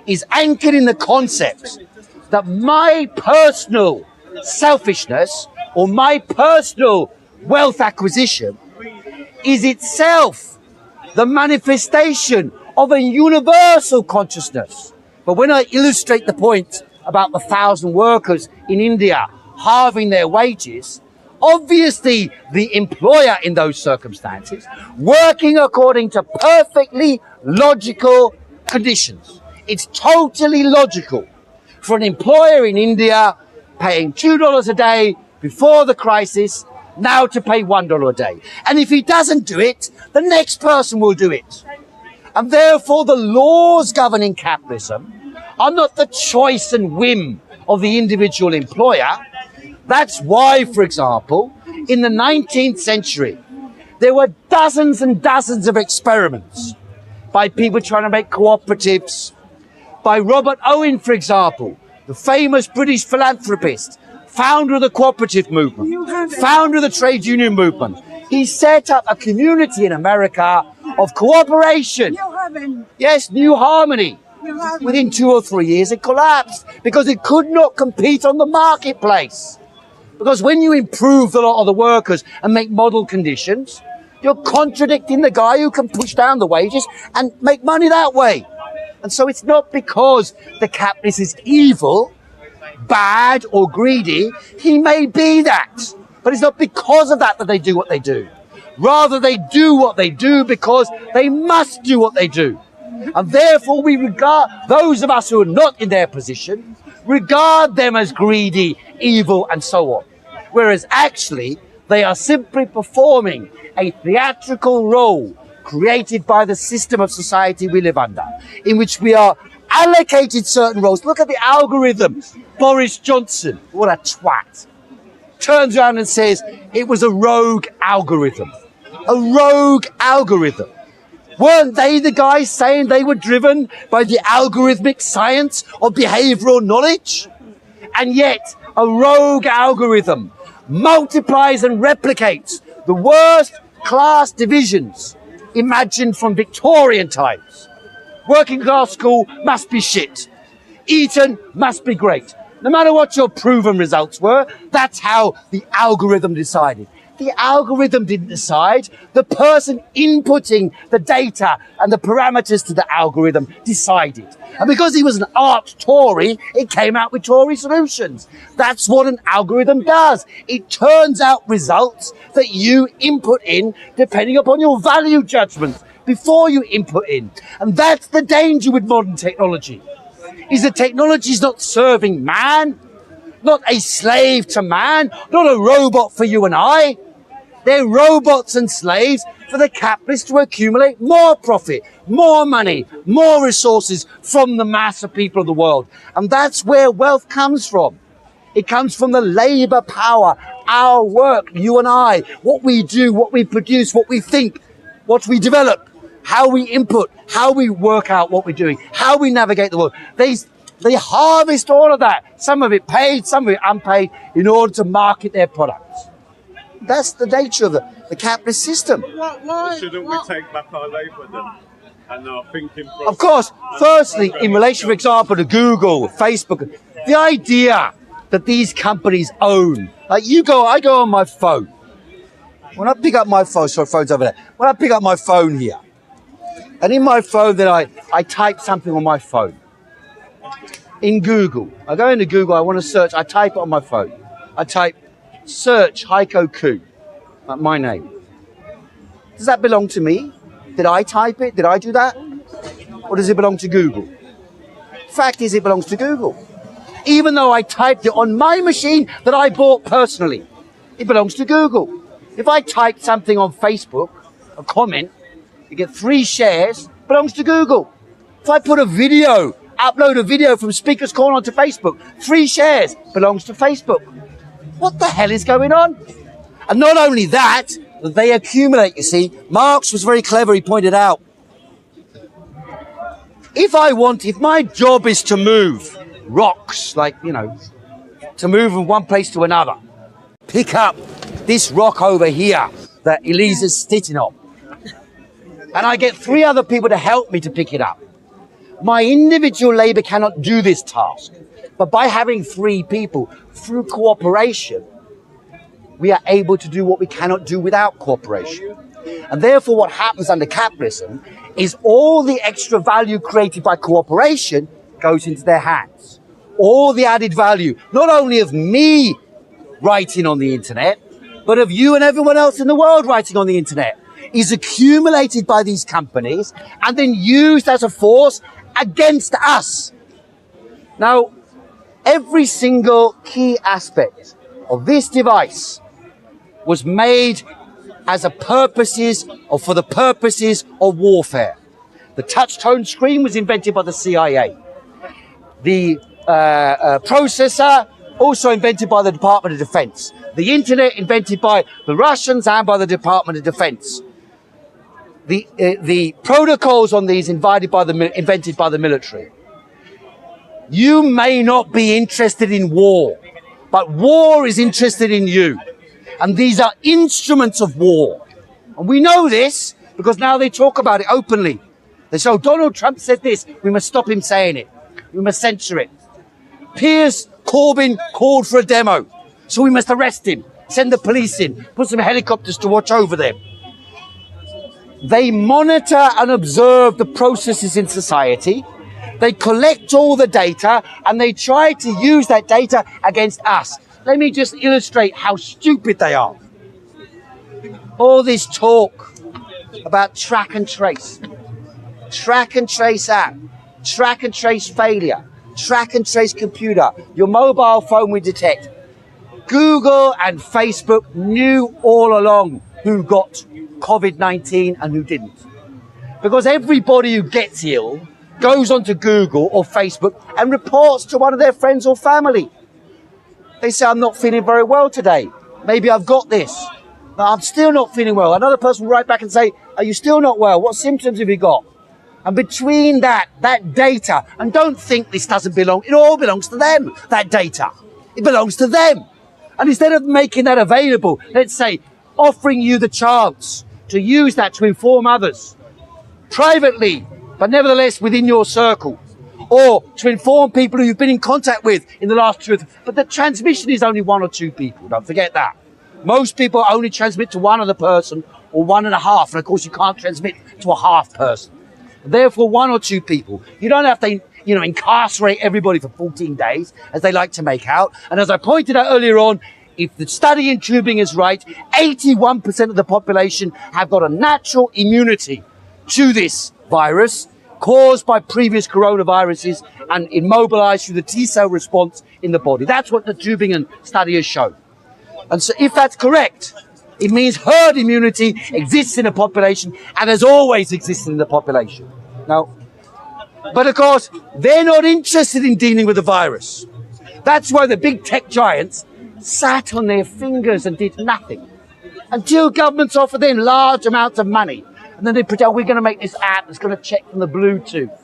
is anchored in the concept that my personal selfishness or my personal wealth acquisition is itself the manifestation of a universal consciousness. But when I illustrate the point about the 1,000 workers in India halving their wages, obviously the employer in those circumstances, working according to perfectly logical conditions. It's totally logical for an employer in India paying $2 a day before the crisis now to pay $1 a day. And if he doesn't do it, the next person will do it. And therefore the laws governing capitalism are not the choice and whim of the individual employer. That's why, for example, in the 19th century, there were dozens and dozens of experiments by people trying to make cooperatives, by Robert Owen, for example, the famous British philanthropist, founder of the cooperative movement, founder of the trade union movement. He set up a community in America of cooperation. You haven't. Yes, new harmony. You haven't. Within 2 or 3 years, it collapsed because it could not compete on the marketplace. Because when you improve the lot of the workers and make model conditions, you're contradicting the guy who can push down the wages and make money that way. And so it's not because the capitalist is evil, bad or greedy. He may be that, but it's not because of that that they do what they do. Rather, they do what they do because they must do what they do. And therefore we regard those of us who are not in their position, regard them as greedy, evil, and so on. Whereas actually, they are simply performing a theatrical role created by the system of society we live under, in which we are allocated certain roles. Look at the algorithm. Boris Johnson, what a twat, turns around and says it was a rogue algorithm. A rogue algorithm. Weren't they the guys saying they were driven by the algorithmic science of behavioral knowledge? And yet, a rogue algorithm multiplies and replicates the worst class divisions imagined from Victorian times. Working class school must be shit. Eton must be great. No matter what your proven results were, that's how the algorithm decided. The algorithm didn't decide. The person inputting the data and the parameters to the algorithm decided. And because he was an arch Tory, it came out with Tory solutions. That's what an algorithm does. It turns out results that you input in depending upon your value judgments before you input in. And that's the danger with modern technology, is that technology is not serving man, not a slave to man, not a robot for you and I. They're robots and slaves for the capitalists to accumulate more profit, more money, more resources from the mass of people of the world. And that's where wealth comes from. It comes from the labor power, our work, you and I, what we do, what we produce, what we think, what we develop, how we input, how we work out what we're doing, how we navigate the world. They harvest all of that, some of it paid, some of it unpaid, in order to market their products. That's the nature of the capitalist system. Shouldn't we take back our labour then? And our thinking process? Of course, firstly, in relation, for example, to Google, Facebook, the idea that these companies own, like I go on my phone. When I pick up my phone, sorry, phone's over there. When I pick up my phone here, and in my phone, then I type something on my phone. In Google, I go into Google, I want to search, I type it on my phone. I type, search Heiko Khoo, like my name. Does that belong to me? Did I type it? Did I do that? Or does it belong to Google? Fact is, it belongs to Google. Even though I typed it on my machine that I bought personally, it belongs to Google. If I type something on Facebook, a comment, you get 3 shares, it belongs to Google. If I put a video, upload a video from Speaker's Corner onto Facebook, 3 shares, belongs to Facebook. What the hell is going on? And not only that, they accumulate, you see. Marx was very clever, he pointed out. If my job is to move rocks, like, to move from one place to another, pick up this rock over here that Elisa's sitting on, and I get 3 other people to help me to pick it up, my individual labour cannot do this task. But by having 3 people, through cooperation, we are able to do what we cannot do without cooperation. And therefore what happens under capitalism is all the extra value created by cooperation goes into their hands. All the added value, not only of me writing on the internet, but of you and everyone else in the world writing on the internet, is accumulated by these companies and then used as a force against us. Now, every single key aspect of this device was made as for the purposes of warfare. The touch-tone screen was invented by the CIA. The processor, also invented by the Department of Defense. The internet, invented by the Russians and by the Department of Defense. The protocols on these invented by the military. You may not be interested in war, but war is interested in you. And these are instruments of war. And we know this because now they talk about it openly. They say, oh, Donald Trump said this, we must stop him saying it. We must censor it. Piers Corbyn called for a demo, so we must arrest him, send the police in, put some helicopters to watch over them. They monitor and observe the processes in society. They collect all the data and they try to use that data against us. Let me just illustrate how stupid they are. All this talk about track and trace app, track and trace failure, track and trace computer, your mobile phone will detect. Google and Facebook knew all along who got COVID-19 and who didn't. Because everybody who gets ill goes onto Google or Facebook and reports to one of their friends or family. They say, I'm not feeling very well today. Maybe I've got this. No, I'm still not feeling well. Another person will write back and say, are you still not well? What symptoms have you got? And between that data, and don't think this doesn't belong, it all belongs to them, that data. It belongs to them. And instead of making that available, let's say, offering you the chance to use that to inform others, privately, but nevertheless within your circle, or to inform people who you've been in contact with in the last 2 or 3. But the transmission is only 1 or 2 people, don't forget that. Most people only transmit to 1 other person or 1.5, and of course you can't transmit to a half person. Therefore, 1 or 2 people. You don't have to, incarcerate everybody for 14 days, as they like to make out. And as I pointed out earlier on, if the study in tubing is right, 81% of the population have got a natural immunity to this virus caused by previous coronaviruses and immobilized through the T-cell response in the body. That's what the Tübingen study has shown. And so if that's correct, it means herd immunity exists in a population and has always existed in the population. Now, but of course, they're not interested in dealing with the virus. That's why the big tech giants sat on their fingers and did nothing until governments offered them large amounts of money. And then they pretend, we're going to make this app that's going to check from the Bluetooth.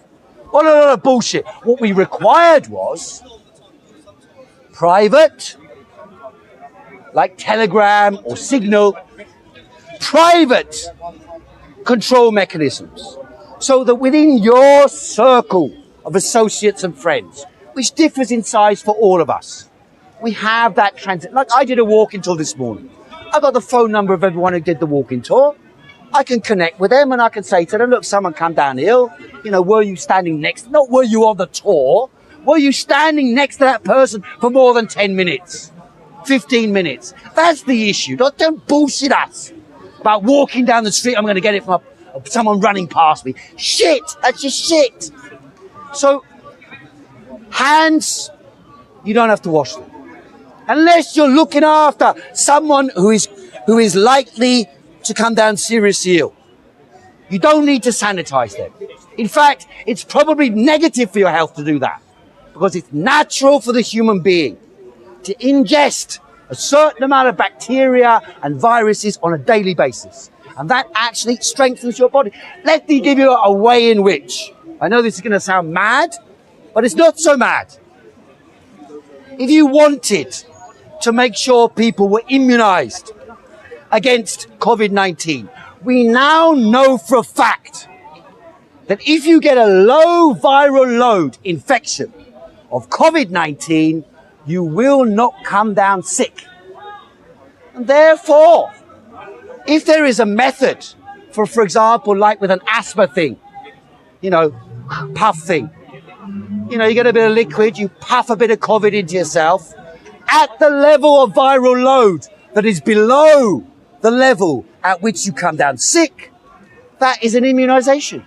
What a lot of bullshit. What we required was private, like Telegram or Signal, private control mechanisms. So that within your circle of associates and friends, which differs in size for all of us, we have that transit. Like I did a walking tour this morning. I got the phone number of everyone who did the walking tour. I can connect with them and I can say to them, look, someone come down here. Were you standing next? Not were you on the tour? Were you standing next to that person for more than 10 minutes? 15 minutes? That's the issue. Don't bullshit us about walking down the street. I'm going to get it from someone running past me. Shit. That's just shit. So hands, you don't have to wash them. Unless you're looking after someone who is likely to come down seriously ill. You don't need to sanitize them. In fact, it's probably negative for your health to do that because it's natural for the human being to ingest a certain amount of bacteria and viruses on a daily basis. And that actually strengthens your body. Let me give you a way in which, I know this is going to sound mad, but it's not so mad. If you wanted to make sure people were immunized against COVID-19, we now know for a fact that if you get a low viral load infection of COVID-19, you will not come down sick. And therefore, if there is a method for example, like with an asthma thing, puff thing, you get a bit of liquid, you puff a bit of COVID into yourself at the level of viral load that is below the level at which you come down sick, that is an immunization.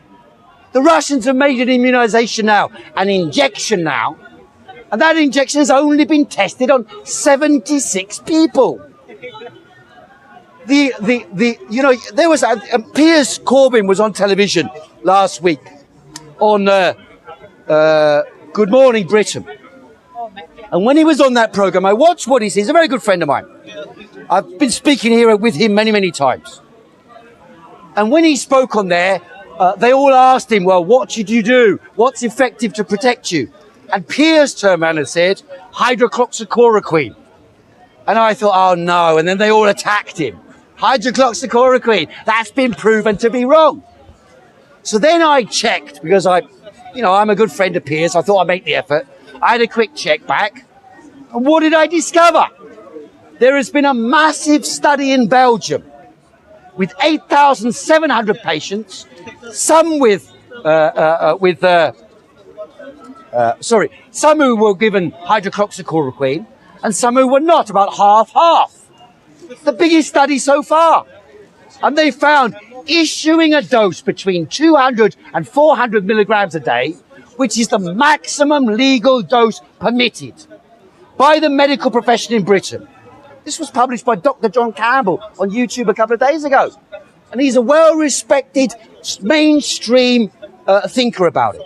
The Russians have made an immunization now, an injection now, and that injection has only been tested on 76 people. There was Piers Corbyn was on television last week on Good Morning Britain. And when he was on that program, I watched what he said. He's a very good friend of mine. I've been speaking here with him many, many times. And when he spoke on there, they all asked him, well, what should you do? What's effective to protect you? And Piers turned around and said, hydroxychloroquine. And I thought, oh no. And then they all attacked him. hydroxychloroquine. That's been proven to be wrong. So then I checked, because I'm a good friend of Piers. I thought I'd make the effort. I had a quick check back. And what did I discover? There has been a massive study in Belgium with 8,700 patients, some some who were given hydroxychloroquine and some who were not, about half. The biggest study so far. And they found issuing a dose between 200 and 400 milligrams a day, which is the maximum legal dose permitted by the medical profession in Britain. This was published by Dr. John Campbell on YouTube a couple of days ago. And he's a well-respected mainstream thinker about it.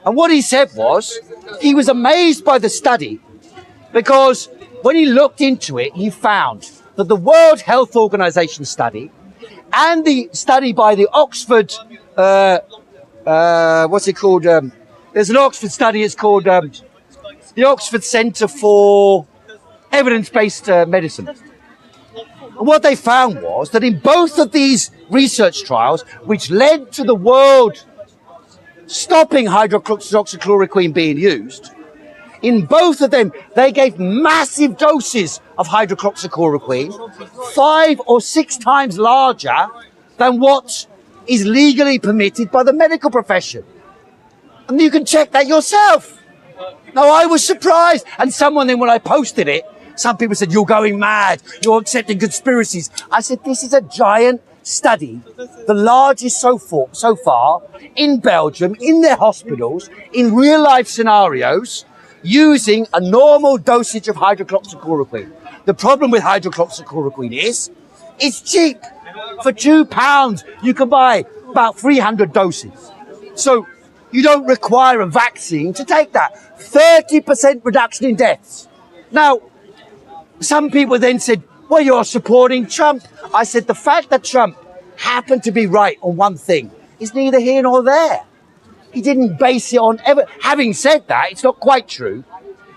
And what he said was, he was amazed by the study because when he looked into it, he found that the World Health Organization study and the study by the Oxford, there's an Oxford study, it's called the Oxford Centre for Evidence-Based Medicine. And what they found was that in both of these research trials, which led to the world stopping hydroxychloroquine being used, in both of them, they gave massive doses of hydroxychloroquine, 5 or 6 times larger than what is legally permitted by the medical profession. And you can check that yourself. Now, I was surprised. And someone then, when I posted it, some people said, you're going mad. You're accepting conspiracies. I said, this is a giant study, the largest so far in Belgium, in their hospitals, in real life scenarios, using a normal dosage of hydroxychloroquine. The problem with hydroxychloroquine is it's cheap. For £2, you can buy about 300 doses. So you don't require a vaccine to take that. 30% reduction in deaths. Now, some people then said, well, you're supporting Trump. I said, the fact that Trump happened to be right on one thing is neither here nor there. He didn't base it on ever. Having said that, it's not quite true,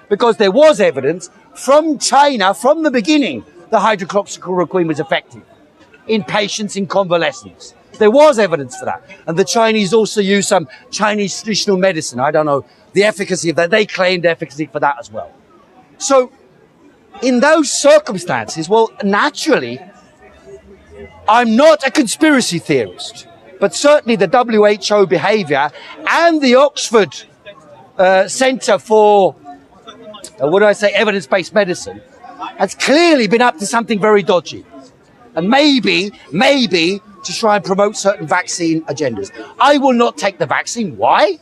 because there was evidence from China from the beginning that hydroxychloroquine was effective in patients in convalescence. There was evidence for that. And the Chinese also used some Chinese traditional medicine. I don't know the efficacy of that. They claimed efficacy for that as well. So in those circumstances, well, naturally, I'm not a conspiracy theorist, but certainly the WHO behavior and the Oxford Centre for, evidence-based medicine has clearly been up to something very dodgy. And maybe to try and promote certain vaccine agendas. I will not take the vaccine. Why?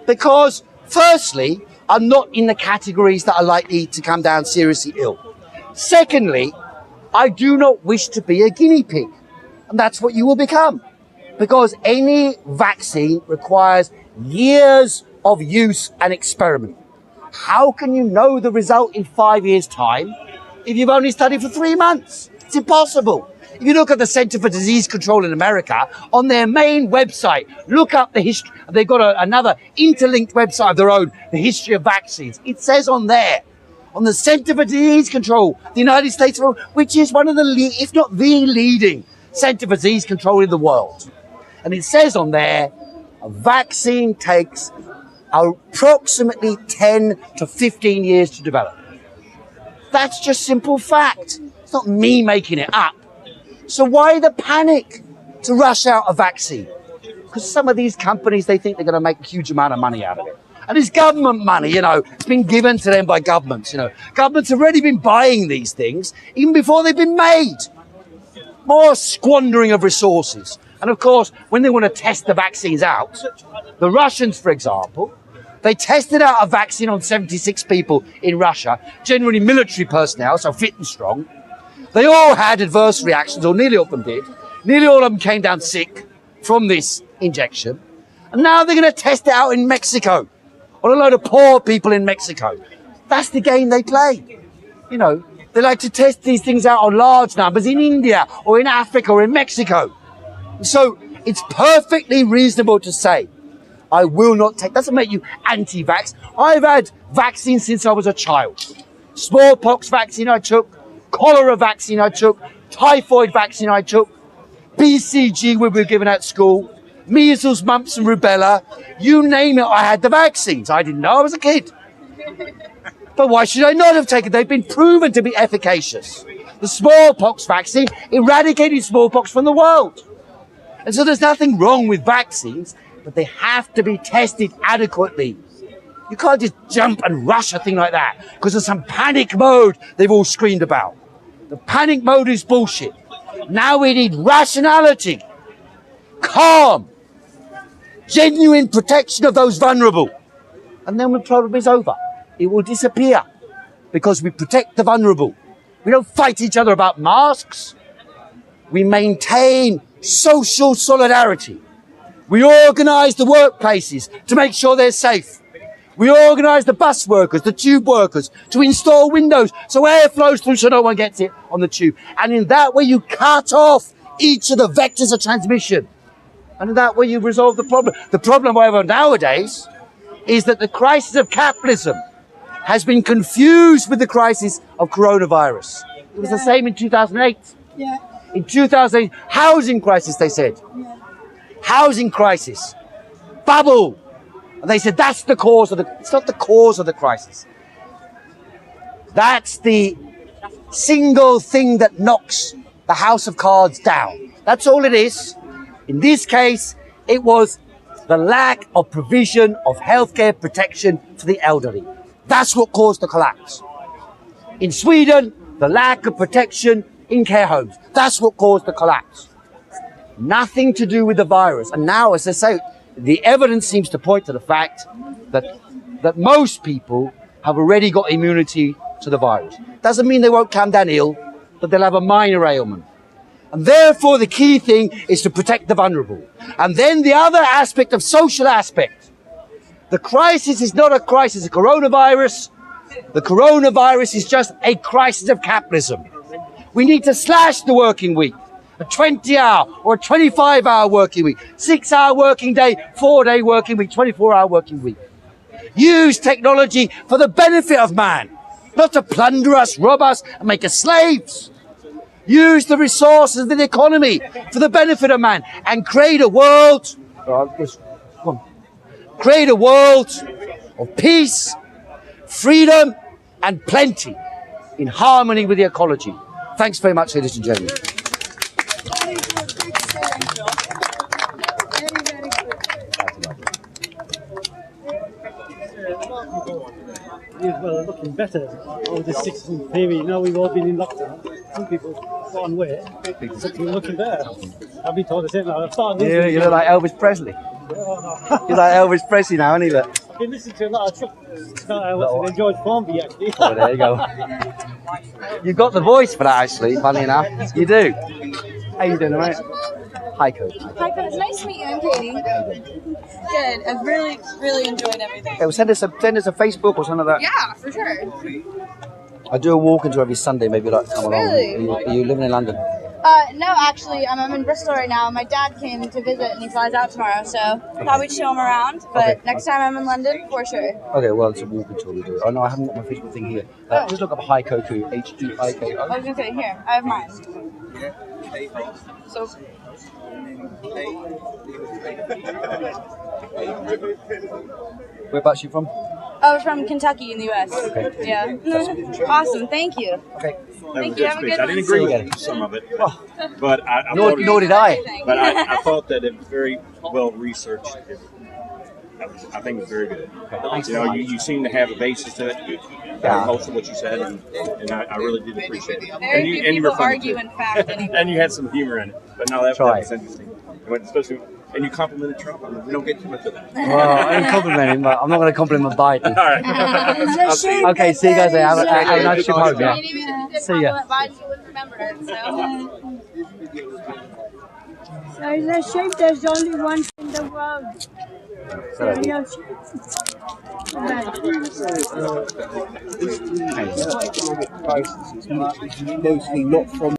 Because, firstly, I'm not in the categories that are likely to come down seriously ill. Secondly, I do not wish to be a guinea pig. And that's what you will become. Because any vaccine requires years of use and experiment. How can you know the result in 5 years' time if you've only studied for 3 months? It's impossible. If you look at the Center for Disease Control in America, on their main website, look up the history. They've got another interlinked website of their own, the history of vaccines. It says on there, on the Center for Disease Control, the United States, which is one of the, if not the leading Center for Disease Control in the world. And it says on there, a vaccine takes approximately 10 to 15 years to develop. That's just simple fact. It's not me making it up. So why the panic to rush out a vaccine? Because some of these companies, they think they're going to make a huge amount of money out of it. And it's government money, it's been given to them by governments, Governments have already been buying these things even before they've been made. More squandering of resources. And of course, when they want to test the vaccines out, the Russians, for example, they tested out a vaccine on 76 people in Russia, generally military personnel, so fit and strong. They all had adverse reactions, or nearly all of them did. Nearly all of them came down sick from this injection. And now they're going to test it out in Mexico, on a load of poor people in Mexico. That's the game they play. They like to test these things out on large numbers in India, or in Africa, or in Mexico. So it's perfectly reasonable to say, I will not take, doesn't make you anti-vax. I've had vaccines since I was a child. Smallpox vaccine I took, cholera vaccine I took, typhoid vaccine I took, BCG we were given at school, measles, mumps and rubella, you name it, I had the vaccines. I didn't know, I was a kid. But why should I not have taken? They've been proven to be efficacious. The smallpox vaccine eradicated smallpox from the world. And so there's nothing wrong with vaccines, but they have to be tested adequately. You can't just jump and rush a thing like that because of some panic mode they've all screamed about. The panic mode is bullshit. Now we need rationality, calm, genuine protection of those vulnerable. And then the problem is over. It will disappear because we protect the vulnerable. We don't fight each other about masks. We maintain social solidarity. We organise the workplaces to make sure they're safe. We organise the bus workers, the tube workers, to install windows so air flows through so no one gets it on the tube. And in that way you cut off each of the vectors of transmission. And in that way you resolve the problem. The problem, however, nowadays is that the crisis of capitalism has been confused with the crisis of coronavirus. It was the same in 2008. Yeah. In 2008, housing crisis, they said. Yeah. Housing crisis. Bubble. And they said that's the cause of it's not the cause of the crisis. That's the single thing that knocks the house of cards down. That's all it is. In this case, it was the lack of provision of healthcare protection for the elderly. That's what caused the collapse. In Sweden, the lack of protection in care homes. That's what caused the collapse. Nothing to do with the virus. And now, as I say, the evidence seems to point to the fact that most people have already got immunity to the virus. Doesn't mean they won't come down ill, but they'll have a minor ailment. And therefore, the key thing is to protect the vulnerable. And then the other aspect of social aspect. The crisis is not a crisis of coronavirus. The coronavirus is just a crisis of capitalism. We need to slash the working week. A 20-hour or a 25-hour working week. 6-hour working day, 4-day working week, 24-hour working week. Use technology for the benefit of man. Not to plunder us, rob us, and make us slaves. Use the resources of the economy for the benefit of man and create a world, create a world of peace, freedom, and plenty in harmony with the ecology. Thanks very much, ladies and gentlemen. Very good. Excellent. Very, very good. Yes, well, looking better over the 6-month period. Now we've all been in lockdown. Some people put on weight, but we're looking better. I've been told the same now. You look like Elvis Presley. You're like Elvis Presley now, aren't you? Look. I've been listening to a lot of Chuck, George Formby actually. Oh, there you go. You've got the voice for that, actually, funny enough. You do. How you doing, mate? Heiko. Heiko, it's nice to meet you. I'm Katie. Good. I've really, really enjoyed everything. Okay, well, send us a Facebook or something like that. Yeah, for sure. I do a walk into every Sunday. Maybe you'd like to come along. Really? Are you living in London? No, actually, I'm in Bristol right now. My dad came to visit and he flies out tomorrow, so thought we'd show him around. But next time I'm in London, for sure. Okay, well, it's a walk until we do it. Oh, no, I haven't got my Facebook thing here. Just look up Heiko Khoo, H-E-I-K-O. I was going to say, here, I have mine. So... Whereabouts are you from? Oh, from Kentucky in the U.S. Okay. Yeah. Awesome. Thank you. Okay. Thank you. Have a good I didn't agree with some of it, but I nor did I. But I thought that it was very well researched. I think it's very good. Thanks. You know, you seem to have a basis to it. Most of what you said, and I really did appreciate it. Very few people argue in fact anymore. And you had some humor in it, but no, that was interesting. Especially, and you complimented Trump. I mean, we don't get too much of that. Well, I didn't compliment him, but I'm not going to compliment Biden. All right. Okay, see you guys later. Have a nice trip home. Yeah. See ya. Biden, you wouldn't remember it, so. So it's a shame there's only one in the world. Mostly not from